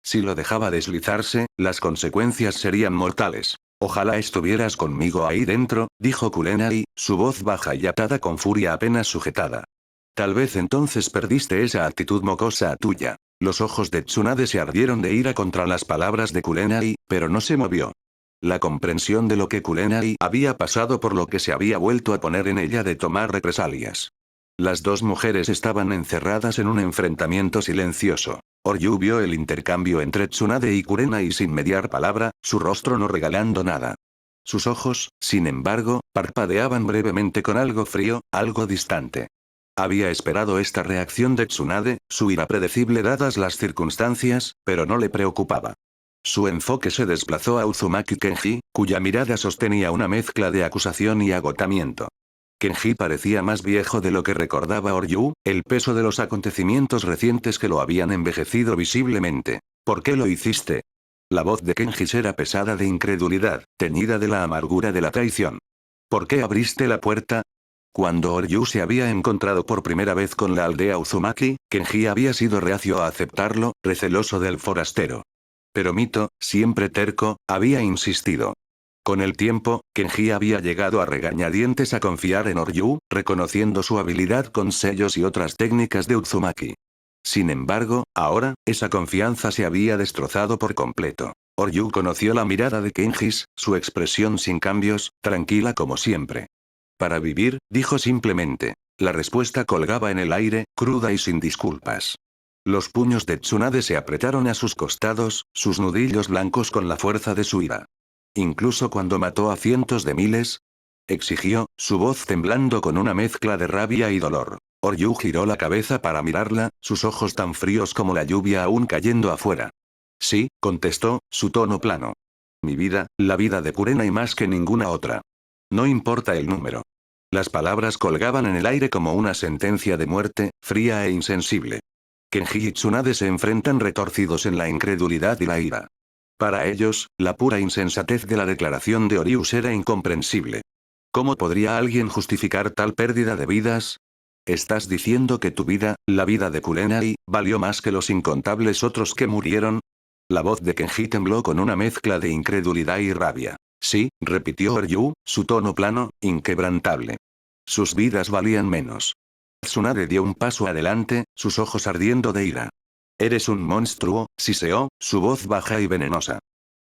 Si lo dejaba deslizarse, las consecuencias serían mortales. Ojalá estuvieras conmigo ahí dentro, dijo Kurenai, su voz baja y atada con furia apenas sujetada. Tal vez entonces perdiste esa actitud mocosa tuya. Los ojos de Tsunade se ardieron de ira contra las palabras de Kurenai, pero no se movió. La comprensión de lo que Kurenai había pasado por lo que se había vuelto a poner en ella de tomar represalias. Las dos mujeres estaban encerradas en un enfrentamiento silencioso. Oryu vio el intercambio entre Tsunade y Kurenai sin mediar palabra, su rostro no regalando nada. Sus ojos, sin embargo, parpadeaban brevemente con algo frío, algo distante. Había esperado esta reacción de Tsunade, su ira predecible dadas las circunstancias, pero no le preocupaba. Su enfoque se desplazó a Uzumaki Kenji, cuya mirada sostenía una mezcla de acusación y agotamiento. Kenji parecía más viejo de lo que recordaba Oryu, el peso de los acontecimientos recientes que lo habían envejecido visiblemente. ¿Por qué lo hiciste? La voz de Kenji era pesada de incredulidad, teñida de la amargura de la traición. ¿Por qué abriste la puerta? Cuando Oryu se había encontrado por primera vez con la aldea Uzumaki, Kenji había sido reacio a aceptarlo, receloso del forastero. Pero Mito, siempre terco, había insistido. Con el tiempo, Kenji había llegado a regañadientes a confiar en Oryu, reconociendo su habilidad con sellos y otras técnicas de Uzumaki. Sin embargo, ahora, esa confianza se había destrozado por completo. Oryu conoció la mirada de Kenji, su expresión sin cambios, tranquila como siempre. Para vivir, dijo simplemente. La respuesta colgaba en el aire, cruda y sin disculpas. Los puños de Tsunade se apretaron a sus costados, sus nudillos blancos con la fuerza de su ira. Incluso cuando mató a cientos de miles, exigió, su voz temblando con una mezcla de rabia y dolor. Oryu giró la cabeza para mirarla, sus ojos tan fríos como la lluvia aún cayendo afuera. Sí, contestó, su tono plano. Mi vida, la vida de Kurenai más que ninguna otra. No importa el número. Las palabras colgaban en el aire como una sentencia de muerte, fría e insensible. Kenji y Tsunade se enfrentan retorcidos en la incredulidad y la ira. Para ellos, la pura insensatez de la declaración de Orius era incomprensible. ¿Cómo podría alguien justificar tal pérdida de vidas? ¿Estás diciendo que tu vida, la vida de Kurenai, valió más que los incontables otros que murieron? La voz de Kenji tembló con una mezcla de incredulidad y rabia. Sí, repitió Oryu, su tono plano, inquebrantable. Sus vidas valían menos. Tsunade dio un paso adelante, sus ojos ardiendo de ira. Eres un monstruo, siseó, su voz baja y venenosa.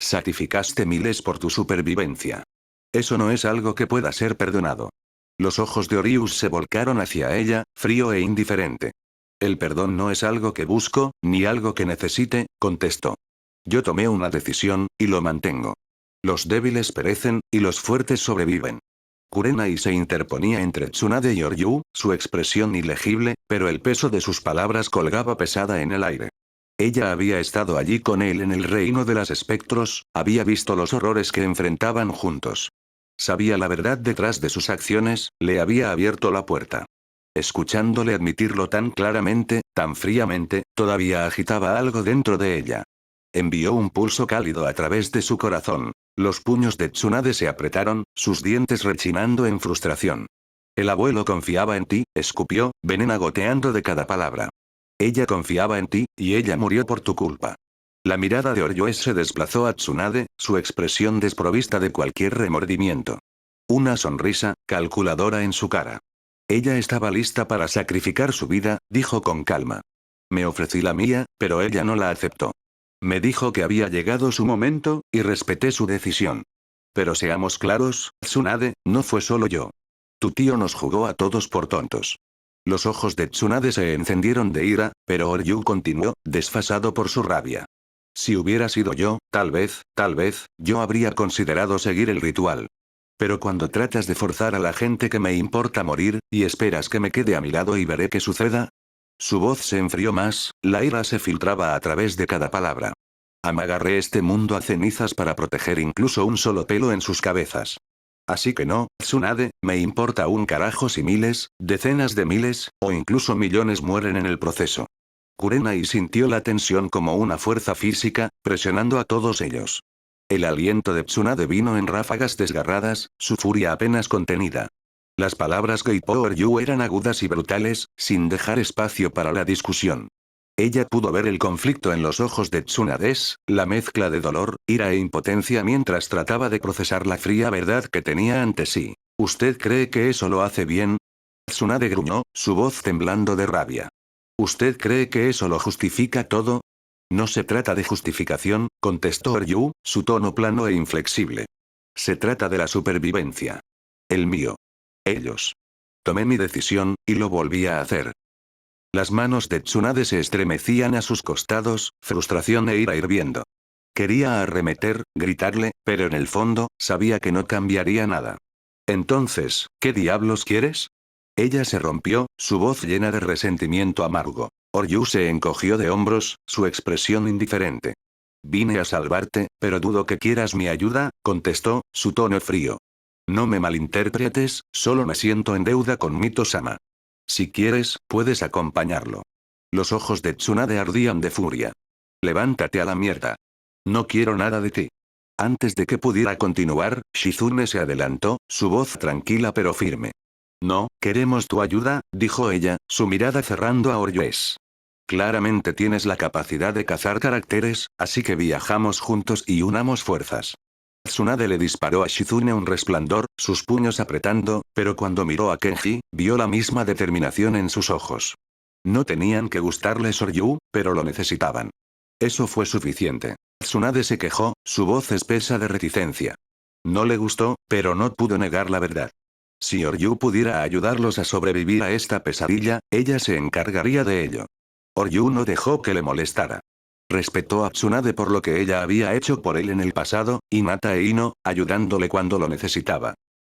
Sacrificaste miles por tu supervivencia. Eso no es algo que pueda ser perdonado. Los ojos de Orius se volcaron hacia ella, frío e indiferente. El perdón no es algo que busco, ni algo que necesite, contestó. Yo tomé una decisión, y lo mantengo. Los débiles perecen, y los fuertes sobreviven. Kurenai se interponía entre Tsunade y Oryu, su expresión ilegible, pero el peso de sus palabras colgaba pesada en el aire. Ella había estado allí con él en el reino de los espectros, había visto los horrores que enfrentaban juntos. Sabía la verdad detrás de sus acciones, le había abierto la puerta. Escuchándole admitirlo tan claramente, tan fríamente, todavía agitaba algo dentro de ella. Envió un pulso cálido a través de su corazón. Los puños de Tsunade se apretaron, sus dientes rechinando en frustración. El abuelo confiaba en ti, escupió, veneno goteando de cada palabra. Ella confiaba en ti, y ella murió por tu culpa. La mirada de Oryue se desplazó a Tsunade, su expresión desprovista de cualquier remordimiento. Una sonrisa, calculadora en su cara. Ella estaba lista para sacrificar su vida, dijo con calma. Me ofrecí la mía, pero ella no la aceptó. Me dijo que había llegado su momento, y respeté su decisión. Pero seamos claros, Tsunade, no fue solo yo. Tu tío nos jugó a todos por tontos. Los ojos de Tsunade se encendieron de ira, pero Oryu continuó, desfasado por su rabia. Si hubiera sido yo, tal vez, yo habría considerado seguir el ritual. Pero cuando tratas de forzar a la gente que me importa morir, y esperas que me quede a mi lado y veré qué suceda. Su voz se enfrió más, la ira se filtraba a través de cada palabra. Amagarré este mundo a cenizas para proteger incluso un solo pelo en sus cabezas. Así que no, Tsunade, me importa un carajo si miles, decenas de miles, o incluso millones mueren en el proceso. Kurenai sintió la tensión como una fuerza física, presionando a todos ellos. El aliento de Tsunade vino en ráfagas desgarradas, su furia apenas contenida. Las palabras Geipo Oryu eran agudas y brutales, sin dejar espacio para la discusión. Ella pudo ver el conflicto en los ojos de Tsunade, la mezcla de dolor, ira e impotencia mientras trataba de procesar la fría verdad que tenía ante sí. ¿Usted cree que eso lo hace bien? Tsunade gruñó, su voz temblando de rabia. ¿Usted cree que eso lo justifica todo? No se trata de justificación, contestó Oryu, su tono plano e inflexible. Se trata de la supervivencia. El mío. Ellos. Tomé mi decisión, y lo volví a hacer. Las manos de Tsunade se estremecían a sus costados, frustración e ira hirviendo. Quería arremeter, gritarle, pero en el fondo, sabía que no cambiaría nada. Entonces, ¿qué diablos quieres? Ella se rompió, su voz llena de resentimiento amargo. Oryu se encogió de hombros, su expresión indiferente. Vine a salvarte, pero dudo que quieras mi ayuda, contestó, su tono frío. No me malinterpretes, solo me siento en deuda con Mito-sama. Si quieres, puedes acompañarlo. Los ojos de Tsunade ardían de furia. Levántate a la mierda. No quiero nada de ti. Antes de que pudiera continuar, Shizune se adelantó, su voz tranquila pero firme. No, queremos tu ayuda, dijo ella, su mirada cerrando a Oryues. Claramente tienes la capacidad de cazar caracteres, así que viajamos juntos y unamos fuerzas. Tsunade le disparó a Shizune un resplandor, sus puños apretando, pero cuando miró a Kenji, vio la misma determinación en sus ojos. No tenían que gustarle Soryu, pero lo necesitaban. Eso fue suficiente. Tsunade se quejó, su voz espesa de reticencia. No le gustó, pero no pudo negar la verdad. Si Oryu pudiera ayudarlos a sobrevivir a esta pesadilla, ella se encargaría de ello. Oryu no dejó que le molestara. Respetó a Tsunade por lo que ella había hecho por él en el pasado, y Hinata e Ino, ayudándole cuando lo necesitaba.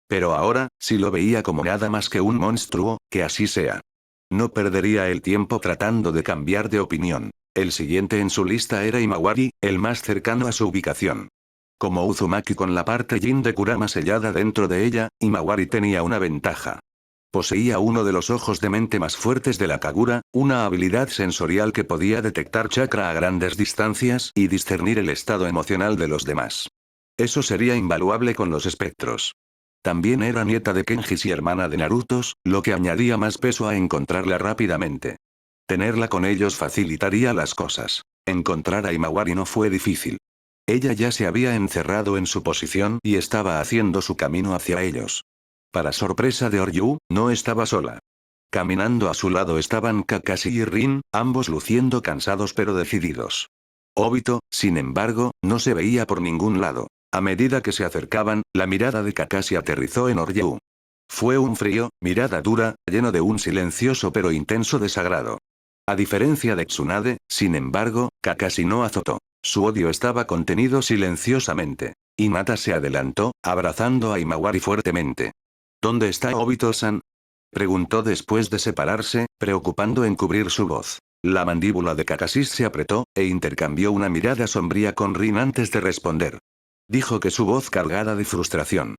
Pero ahora, si lo veía como nada más que un monstruo, que así sea. No perdería el tiempo tratando de cambiar de opinión. El siguiente en su lista era Himawari, el más cercano a su ubicación. Como Uzumaki con la parte yin de Kurama sellada dentro de ella, Himawari tenía una ventaja. Poseía uno de los ojos de mente más fuertes de la Kagura, una habilidad sensorial que podía detectar chakra a grandes distancias y discernir el estado emocional de los demás. Eso sería invaluable con los espectros. También era nieta de Kenjis y hermana de Narutos, lo que añadía más peso a encontrarla rápidamente. Tenerla con ellos facilitaría las cosas. Encontrar a Himawari no fue difícil. Ella ya se había encerrado en su posición y estaba haciendo su camino hacia ellos. Para sorpresa de Oryu, no estaba sola. Caminando a su lado estaban Kakashi y Rin, ambos luciendo cansados pero decididos. Obito, sin embargo, no se veía por ningún lado. A medida que se acercaban, la mirada de Kakashi aterrizó en Oryu. Fue un frío, mirada dura, lleno de un silencioso pero intenso desagrado. A diferencia de Tsunade, sin embargo, Kakashi no azotó. Su odio estaba contenido silenciosamente. Hinata se adelantó, abrazando a Himawari fuertemente. ¿Dónde está Obito-san? Preguntó después de separarse, preocupando en cubrir su voz. La mandíbula de Kakashi se apretó, e intercambió una mirada sombría con Rin antes de responder. Dijo que su voz cargada de frustración.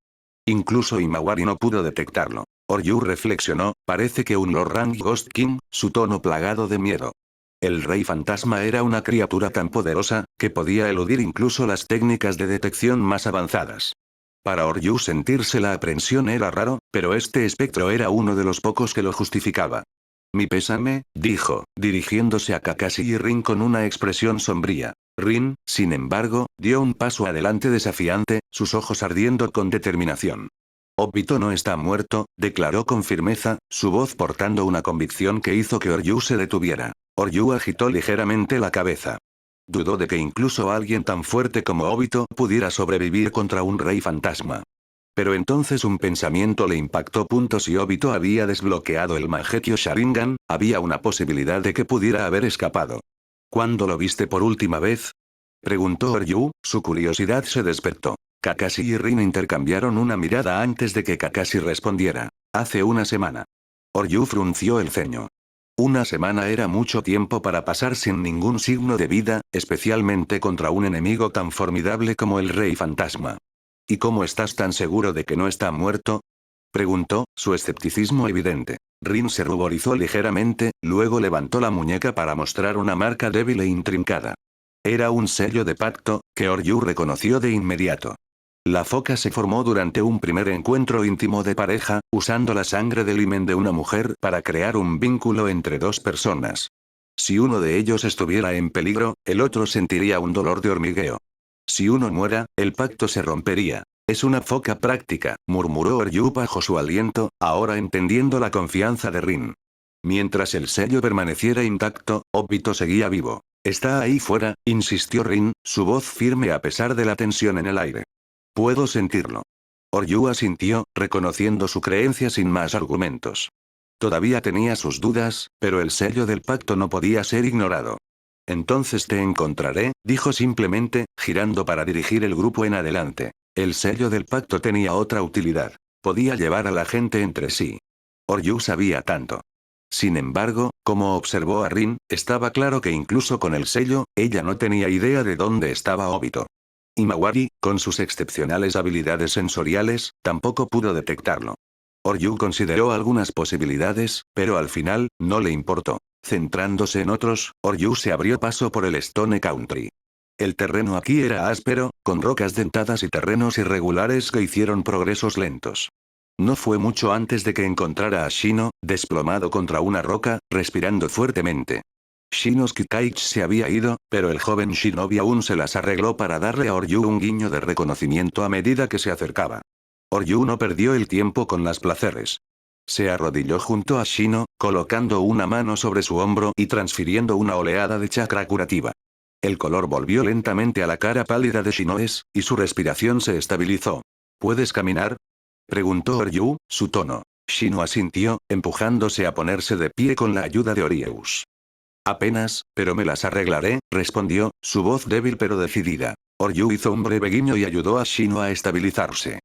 Incluso Himawari no pudo detectarlo. Oryu reflexionó, parece que un Lord Ghost King, su tono plagado de miedo. El rey fantasma era una criatura tan poderosa, que podía eludir incluso las técnicas de detección más avanzadas. Para Oryu sentirse la aprensión era raro, pero este espectro era uno de los pocos que lo justificaba. Mi pésame, dijo, dirigiéndose a Kakashi y Rin con una expresión sombría. Rin, sin embargo, dio un paso adelante desafiante, sus ojos ardiendo con determinación. Obito no está muerto, declaró con firmeza, su voz portando una convicción que hizo que Oryu se detuviera. Oryu agitó ligeramente la cabeza. Dudó de que incluso alguien tan fuerte como Obito pudiera sobrevivir contra un rey fantasma. Pero entonces un pensamiento le impactó. Si Obito había desbloqueado el Mangekyo Sharingan, había una posibilidad de que pudiera haber escapado. ¿Cuándo lo viste por última vez? Preguntó Oryu, su curiosidad se despertó. Kakashi y Rin intercambiaron una mirada antes de que Kakashi respondiera. Hace una semana. Oryu frunció el ceño. Una semana era mucho tiempo para pasar sin ningún signo de vida, especialmente contra un enemigo tan formidable como el Rey Fantasma. ¿Y cómo estás tan seguro de que no está muerto? Preguntó, su escepticismo evidente. Rin se ruborizó ligeramente, luego levantó la muñeca para mostrar una marca débil e intrincada. Era un sello de pacto, que Oryu reconoció de inmediato. La foca se formó durante un primer encuentro íntimo de pareja, usando la sangre del himen de una mujer para crear un vínculo entre dos personas. Si uno de ellos estuviera en peligro, el otro sentiría un dolor de hormigueo. Si uno muera, el pacto se rompería. Es una foca práctica, murmuró Oryu bajo su aliento, ahora entendiendo la confianza de Rin. Mientras el sello permaneciera intacto, Obito seguía vivo. Está ahí fuera, insistió Rin, su voz firme a pesar de la tensión en el aire. Puedo sentirlo. Oryu asintió, reconociendo su creencia sin más argumentos. Todavía tenía sus dudas, pero el sello del pacto no podía ser ignorado. Entonces te encontraré, dijo simplemente, girando para dirigir el grupo en adelante. El sello del pacto tenía otra utilidad. Podía llevar a la gente entre sí. Oryu sabía tanto. Sin embargo, como observó a Rin, estaba claro que incluso con el sello, ella no tenía idea de dónde estaba Obito. Himawari, con sus excepcionales habilidades sensoriales, tampoco pudo detectarlo. Oryu consideró algunas posibilidades, pero al final, no le importó. Centrándose en otros, Oryu se abrió paso por el Stone Country. El terreno aquí era áspero, con rocas dentadas y terrenos irregulares que hicieron progresos lentos. No fue mucho antes de que encontrara a Shino, desplomado contra una roca, respirando fuertemente. Shinos Kikaich se había ido, pero el joven shinobi aún se las arregló para darle a Oryu un guiño de reconocimiento a medida que se acercaba. Oryu no perdió el tiempo con las placeres. Se arrodilló junto a Shino, colocando una mano sobre su hombro y transfiriendo una oleada de chakra curativa. El color volvió lentamente a la cara pálida de Shinoes, y su respiración se estabilizó. ¿Puedes caminar? Preguntó Oryu, su tono. Shino asintió, empujándose a ponerse de pie con la ayuda de Orieus. Apenas, pero me las arreglaré, respondió, su voz débil pero decidida. Oryu hizo un breve guiño y ayudó a Shino a estabilizarse.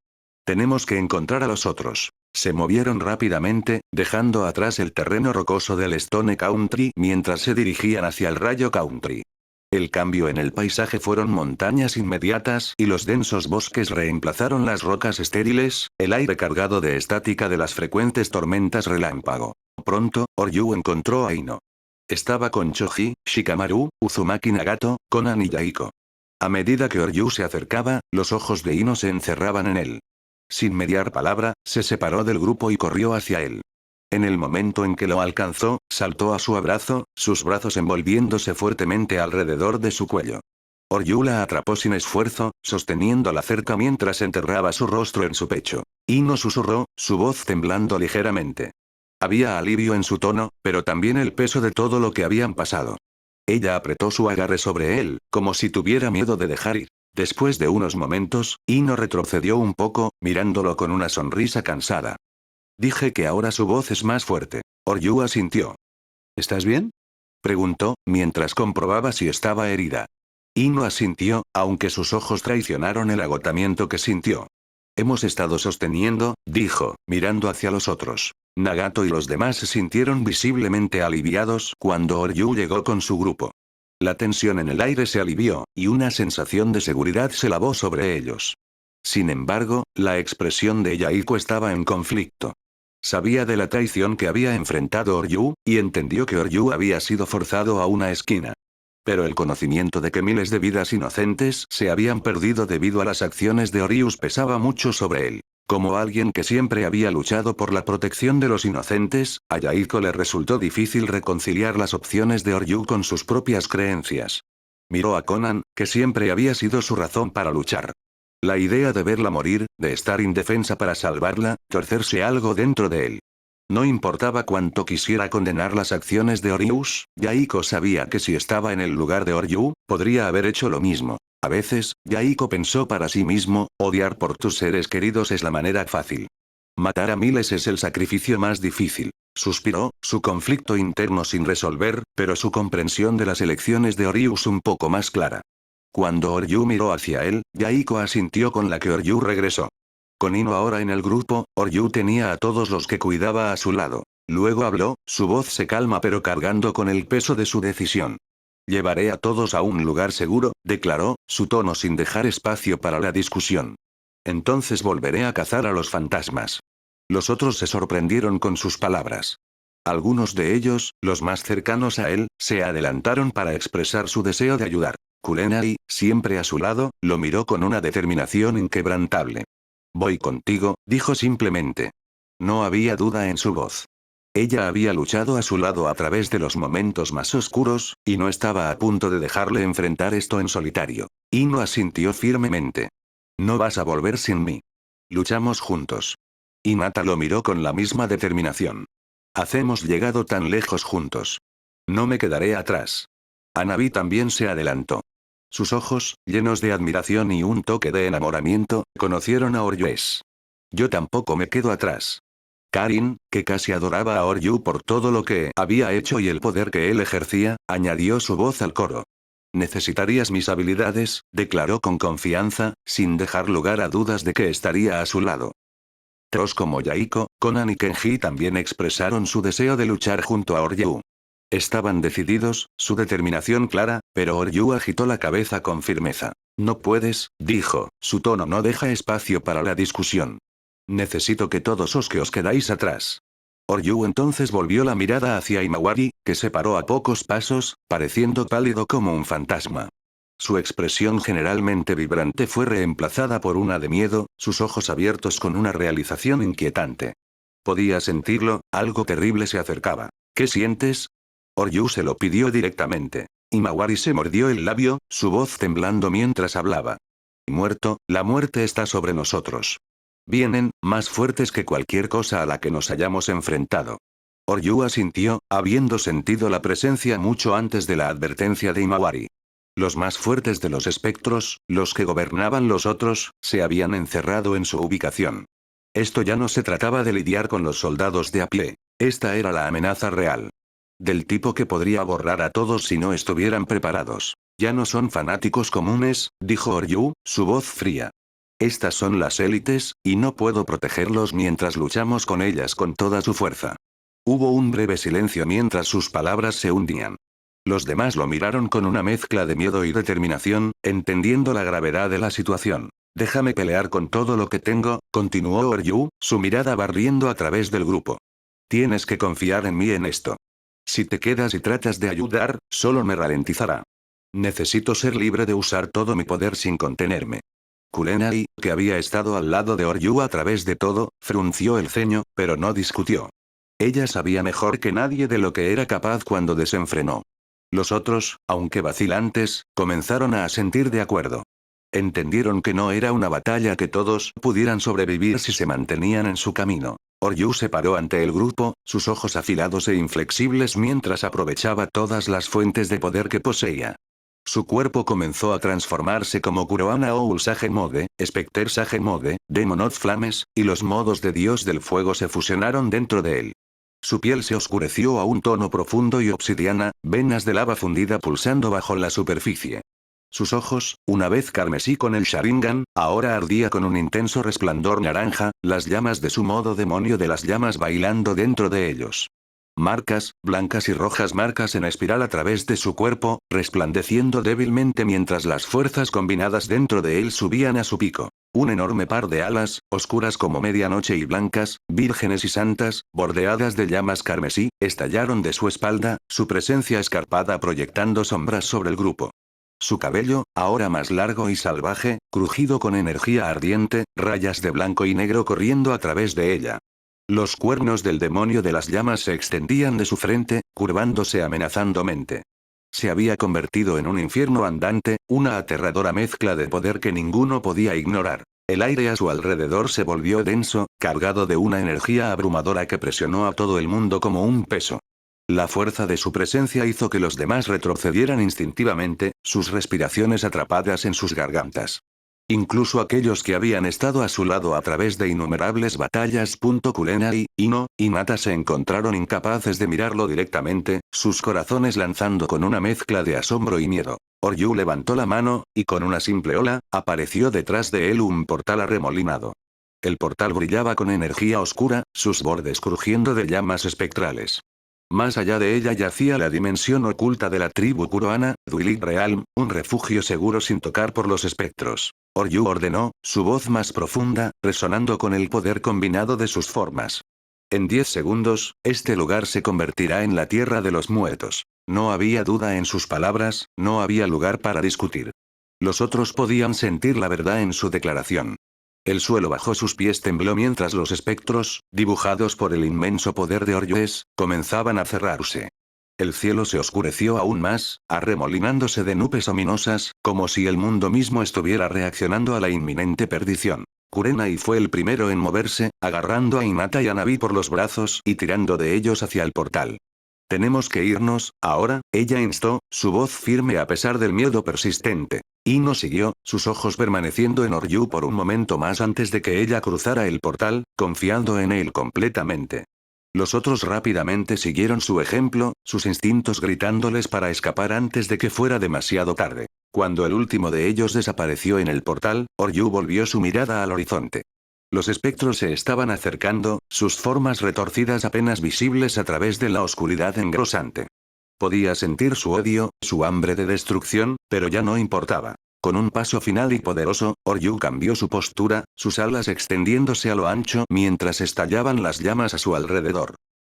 Tenemos que encontrar a los otros. Se movieron rápidamente, dejando atrás el terreno rocoso del Stone Country mientras se dirigían hacia el Rayo Country. El cambio en el paisaje fueron montañas inmediatas y los densos bosques reemplazaron las rocas estériles, el aire cargado de estática de las frecuentes tormentas relámpago. Pronto, Oryu encontró a Ino. Estaba con Choji, Shikamaru, Uzumaki Nagato, Konan y Yaiko. A medida que Oryu se acercaba, los ojos de Ino se encerraban en él. Sin mediar palabra, se separó del grupo y corrió hacia él. En el momento en que lo alcanzó, saltó a su abrazo, sus brazos envolviéndose fuertemente alrededor de su cuello. Oryu la atrapó sin esfuerzo, sosteniéndola cerca mientras enterraba su rostro en su pecho. Ino susurró, su voz temblando ligeramente. Había alivio en su tono, pero también el peso de todo lo que habían pasado. Ella apretó su agarre sobre él, como si tuviera miedo de dejar ir. Después de unos momentos, Ino retrocedió un poco, mirándolo con una sonrisa cansada. Dije que ahora su voz es más fuerte. Oryu asintió. ¿Estás bien? Preguntó, mientras comprobaba si estaba herida. Ino asintió, aunque sus ojos traicionaron el agotamiento que sintió. Hemos estado sosteniendo, dijo, mirando hacia los otros. Nagato y los demás se sintieron visiblemente aliviados cuando Oryu llegó con su grupo. La tensión en el aire se alivió, y una sensación de seguridad se lavó sobre ellos. Sin embargo, la expresión de Yaiko estaba en conflicto. Sabía de la traición que había enfrentado Oryu, y entendió que Oryu había sido forzado a una esquina. Pero el conocimiento de que miles de vidas inocentes se habían perdido debido a las acciones de Orius pesaba mucho sobre él. Como alguien que siempre había luchado por la protección de los inocentes, a Yaiko le resultó difícil reconciliar las opciones de Oryu con sus propias creencias. Miró a Konan, que siempre había sido su razón para luchar. La idea de verla morir, de estar indefensa para salvarla, torcerse algo dentro de él. No importaba cuánto quisiera condenar las acciones de Orius, Yaiko sabía que si estaba en el lugar de Oryu, podría haber hecho lo mismo. A veces, Yaiko pensó para sí mismo, odiar por tus seres queridos es la manera fácil. Matar a miles es el sacrificio más difícil. Suspiró, su conflicto interno sin resolver, pero su comprensión de las elecciones de Orius un poco más clara. Cuando Oryu miró hacia él, Yaiko asintió con la que Oryu regresó. Con Ino ahora en el grupo, Oryu tenía a todos los que cuidaba a su lado. Luego habló, su voz se calma pero cargando con el peso de su decisión. Llevaré a todos a un lugar seguro, declaró, su tono sin dejar espacio para la discusión. Entonces volveré a cazar a los fantasmas. Los otros se sorprendieron con sus palabras. Algunos de ellos, los más cercanos a él, se adelantaron para expresar su deseo de ayudar. Kurenai, siempre a su lado, lo miró con una determinación inquebrantable. Voy contigo, dijo simplemente. No había duda en su voz. Ella había luchado a su lado a través de los momentos más oscuros, y no estaba a punto de dejarle enfrentar esto en solitario. Ino asintió firmemente. No vas a volver sin mí. Luchamos juntos. Hinata lo miró con la misma determinación. Hacemos llegado tan lejos juntos. No me quedaré atrás. Hanabi también se adelantó. Sus ojos, llenos de admiración y un toque de enamoramiento, conocieron a Oryues. Yo tampoco me quedo atrás. Karin, que casi adoraba a Oryu por todo lo que había hecho y el poder que él ejercía, añadió su voz al coro. Necesitarías mis habilidades, declaró con confianza, sin dejar lugar a dudas de que estaría a su lado. Trolls como Yaiko, Conan y Kenji también expresaron su deseo de luchar junto a Oryu. Estaban decididos, su determinación clara, pero Oryu agitó la cabeza con firmeza. No puedes, dijo, su tono no deja espacio para la discusión. Necesito que todos os quedáis atrás. Oryu entonces volvió la mirada hacia Imawari, que se paró a pocos pasos, pareciendo pálido como un fantasma. Su expresión generalmente vibrante fue reemplazada por una de miedo, sus ojos abiertos con una realización inquietante. Podía sentirlo, algo terrible se acercaba. ¿Qué sientes? Oryu se lo pidió directamente. Imawari se mordió el labio, su voz temblando mientras hablaba. Muerto, la muerte está sobre nosotros. Vienen, más fuertes que cualquier cosa a la que nos hayamos enfrentado. Oryu asintió, habiendo sentido la presencia mucho antes de la advertencia de Imawari. Los más fuertes de los espectros, los que gobernaban los otros, se habían encerrado en su ubicación. Esto ya no se trataba de lidiar con los soldados de a pie. Esta era la amenaza real. Del tipo que podría borrar a todos si no estuvieran preparados. Ya no son fanáticos comunes, dijo Oryu, su voz fría. Estas son las élites, y no puedo protegerlos mientras luchamos con ellas con toda su fuerza. Hubo un breve silencio mientras sus palabras se hundían. Los demás lo miraron con una mezcla de miedo y determinación, entendiendo la gravedad de la situación. Déjame pelear con todo lo que tengo, continuó Oryu, su mirada barriendo a través del grupo. Tienes que confiar en mí en esto. Si te quedas y tratas de ayudar, solo me ralentizará. Necesito ser libre de usar todo mi poder sin contenerme. Kurenai, que había estado al lado de Oryu a través de todo, frunció el ceño, pero no discutió. Ella sabía mejor que nadie de lo que era capaz cuando desenfrenó. Los otros, aunque vacilantes, comenzaron a asentir de acuerdo. Entendieron que no era una batalla que todos pudieran sobrevivir si se mantenían en su camino. Oryu se paró ante el grupo, sus ojos afilados e inflexibles mientras aprovechaba todas las fuentes de poder que poseía. Su cuerpo comenzó a transformarse como Kurohana Owl Sage Mode, Specter Sage Mode, Demon of Flames, y los modos de Dios del Fuego se fusionaron dentro de él. Su piel se oscureció a un tono profundo y obsidiana, venas de lava fundida pulsando bajo la superficie. Sus ojos, una vez carmesí con el Sharingan, ahora ardía con un intenso resplandor naranja, las llamas de su modo demonio de las llamas bailando dentro de ellos. Marcas, blancas y rojas marcas en espiral a través de su cuerpo, resplandeciendo débilmente mientras las fuerzas combinadas dentro de él subían a su pico. Un enorme par de alas, oscuras como medianoche y blancas, vírgenes y santas, bordeadas de llamas carmesí, estallaron de su espalda, su presencia escarpada proyectando sombras sobre el grupo. Su cabello, ahora más largo y salvaje, crujido con energía ardiente, rayas de blanco y negro corriendo a través de ella. Los cuernos del demonio de las llamas se extendían de su frente, curvándose amenazantemente. Se había convertido en un infierno andante, una aterradora mezcla de poder que ninguno podía ignorar. El aire a su alrededor se volvió denso, cargado de una energía abrumadora que presionó a todo el mundo como un peso. La fuerza de su presencia hizo que los demás retrocedieran instintivamente, sus respiraciones atrapadas en sus gargantas. Incluso aquellos que habían estado a su lado a través de innumerables batallas. Kurenai, Ino, y Nata se encontraron incapaces de mirarlo directamente, sus corazones lanzando con una mezcla de asombro y miedo. Oryu levantó la mano, y con una simple ola, apareció detrás de él un portal arremolinado. El portal brillaba con energía oscura, sus bordes crujiendo de llamas espectrales. Más allá de ella yacía la dimensión oculta de la tribu Kurohana, Dwelling Realm, un refugio seguro sin tocar por los espectros. Oryu ordenó, su voz más profunda, resonando con el poder combinado de sus formas. En 10 segundos, este lugar se convertirá en la tierra de los muertos. No había duda en sus palabras, no había lugar para discutir. Los otros podían sentir la verdad en su declaración. El suelo bajo sus pies tembló mientras los espectros, dibujados por el inmenso poder de Oryues, comenzaban a cerrarse. El cielo se oscureció aún más, arremolinándose de nubes ominosas, como si el mundo mismo estuviera reaccionando a la inminente perdición. Kurenai fue el primero en moverse, agarrando a Hinata y a Navi por los brazos y tirando de ellos hacia el portal. Tenemos que irnos, ahora, ella instó, su voz firme a pesar del miedo persistente. Ino siguió, sus ojos permaneciendo en Oryu por un momento más antes de que ella cruzara el portal, confiando en él completamente. Los otros rápidamente siguieron su ejemplo, sus instintos gritándoles para escapar antes de que fuera demasiado tarde. Cuando el último de ellos desapareció en el portal, Oryu volvió su mirada al horizonte. Los espectros se estaban acercando, sus formas retorcidas apenas visibles a través de la oscuridad engrosante. Podía sentir su odio, su hambre de destrucción, pero ya no importaba. Con un paso final y poderoso, Oryu cambió su postura, sus alas extendiéndose a lo ancho mientras estallaban las llamas a su alrededor.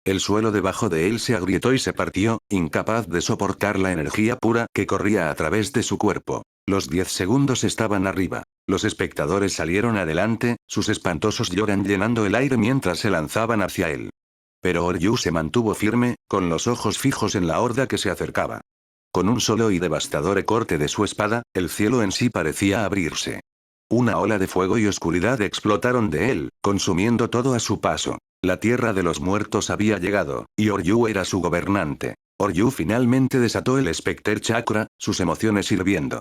El suelo debajo de él se agrietó y se partió, incapaz de soportar la energía pura que corría a través de su cuerpo. Los 10 segundos estaban arriba. Los espectadores salieron adelante, sus espantosos lloran llenando el aire mientras se lanzaban hacia él. Pero Oryu se mantuvo firme, con los ojos fijos en la horda que se acercaba. Con un solo y devastador corte de su espada, el cielo en sí parecía abrirse. Una ola de fuego y oscuridad explotaron de él, consumiendo todo a su paso. La tierra de los muertos había llegado, y Oryu era su gobernante. Oryu finalmente desató el Specter Chakra, sus emociones hirviendo.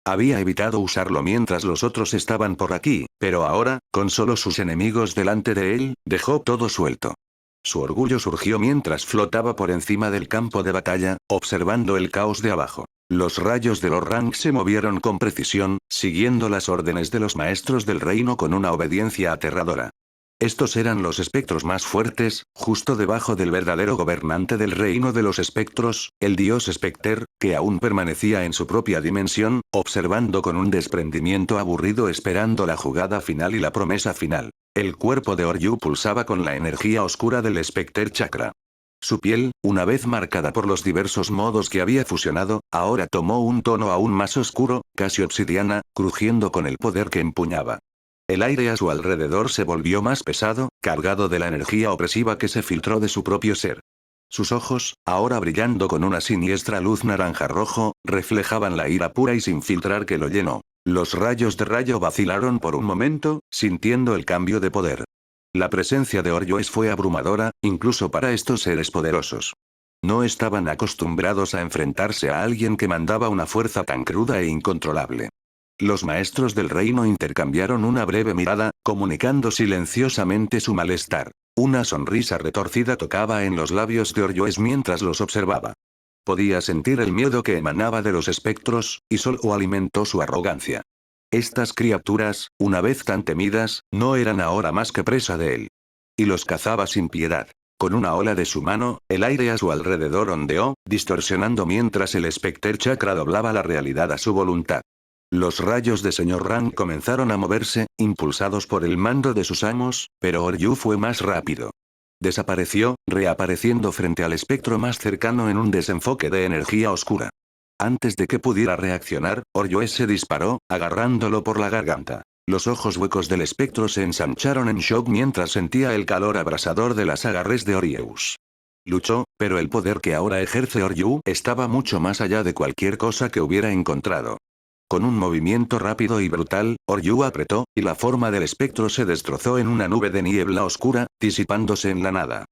Había evitado usarlo mientras los otros estaban por aquí, pero ahora, con solo sus enemigos delante de él, dejó todo suelto. Su orgullo surgió mientras flotaba por encima del campo de batalla, observando el caos de abajo. Los rayos de los ranks se movieron con precisión, siguiendo las órdenes de los maestros del reino con una obediencia aterradora. Estos eran los espectros más fuertes, justo debajo del verdadero gobernante del reino de los espectros, el dios Specter, que aún permanecía en su propia dimensión, observando con un desprendimiento aburrido esperando la jugada final y la promesa final. El cuerpo de Oryu pulsaba con la energía oscura del Specter Chakra. Su piel, una vez marcada por los diversos modos que había fusionado, ahora tomó un tono aún más oscuro, casi obsidiana, crujiendo con el poder que empuñaba. El aire a su alrededor se volvió más pesado, cargado de la energía opresiva que se filtró de su propio ser. Sus ojos, ahora brillando con una siniestra luz naranja-rojo, reflejaban la ira pura y sin filtrar que lo llenó. Los rayos de rayo vacilaron por un momento, sintiendo el cambio de poder. La presencia de Oryoes fue abrumadora, incluso para estos seres poderosos. No estaban acostumbrados a enfrentarse a alguien que mandaba una fuerza tan cruda e incontrolable. Los maestros del reino intercambiaron una breve mirada, comunicando silenciosamente su malestar. Una sonrisa retorcida tocaba en los labios de Oryoes mientras los observaba. Podía sentir el miedo que emanaba de los espectros, y solo alimentó su arrogancia. Estas criaturas, una vez tan temidas, no eran ahora más que presa de él. Y los cazaba sin piedad. Con una ola de su mano, el aire a su alrededor ondeó, distorsionando mientras el Specter Chakra doblaba la realidad a su voluntad. Los rayos de Señor Ran comenzaron a moverse, impulsados por el mando de sus amos, pero Oryu fue más rápido. Desapareció, reapareciendo frente al espectro más cercano en un desenfoque de energía oscura. Antes de que pudiera reaccionar, Oryoes se disparó, agarrándolo por la garganta. Los ojos huecos del espectro se ensancharon en shock mientras sentía el calor abrasador de las agarres de Oryeus. Luchó, pero el poder que ahora ejerce Oryu estaba mucho más allá de cualquier cosa que hubiera encontrado. Con un movimiento rápido y brutal, Oryu apretó, y la forma del espectro se destrozó en una nube de niebla oscura, disipándose en la nada.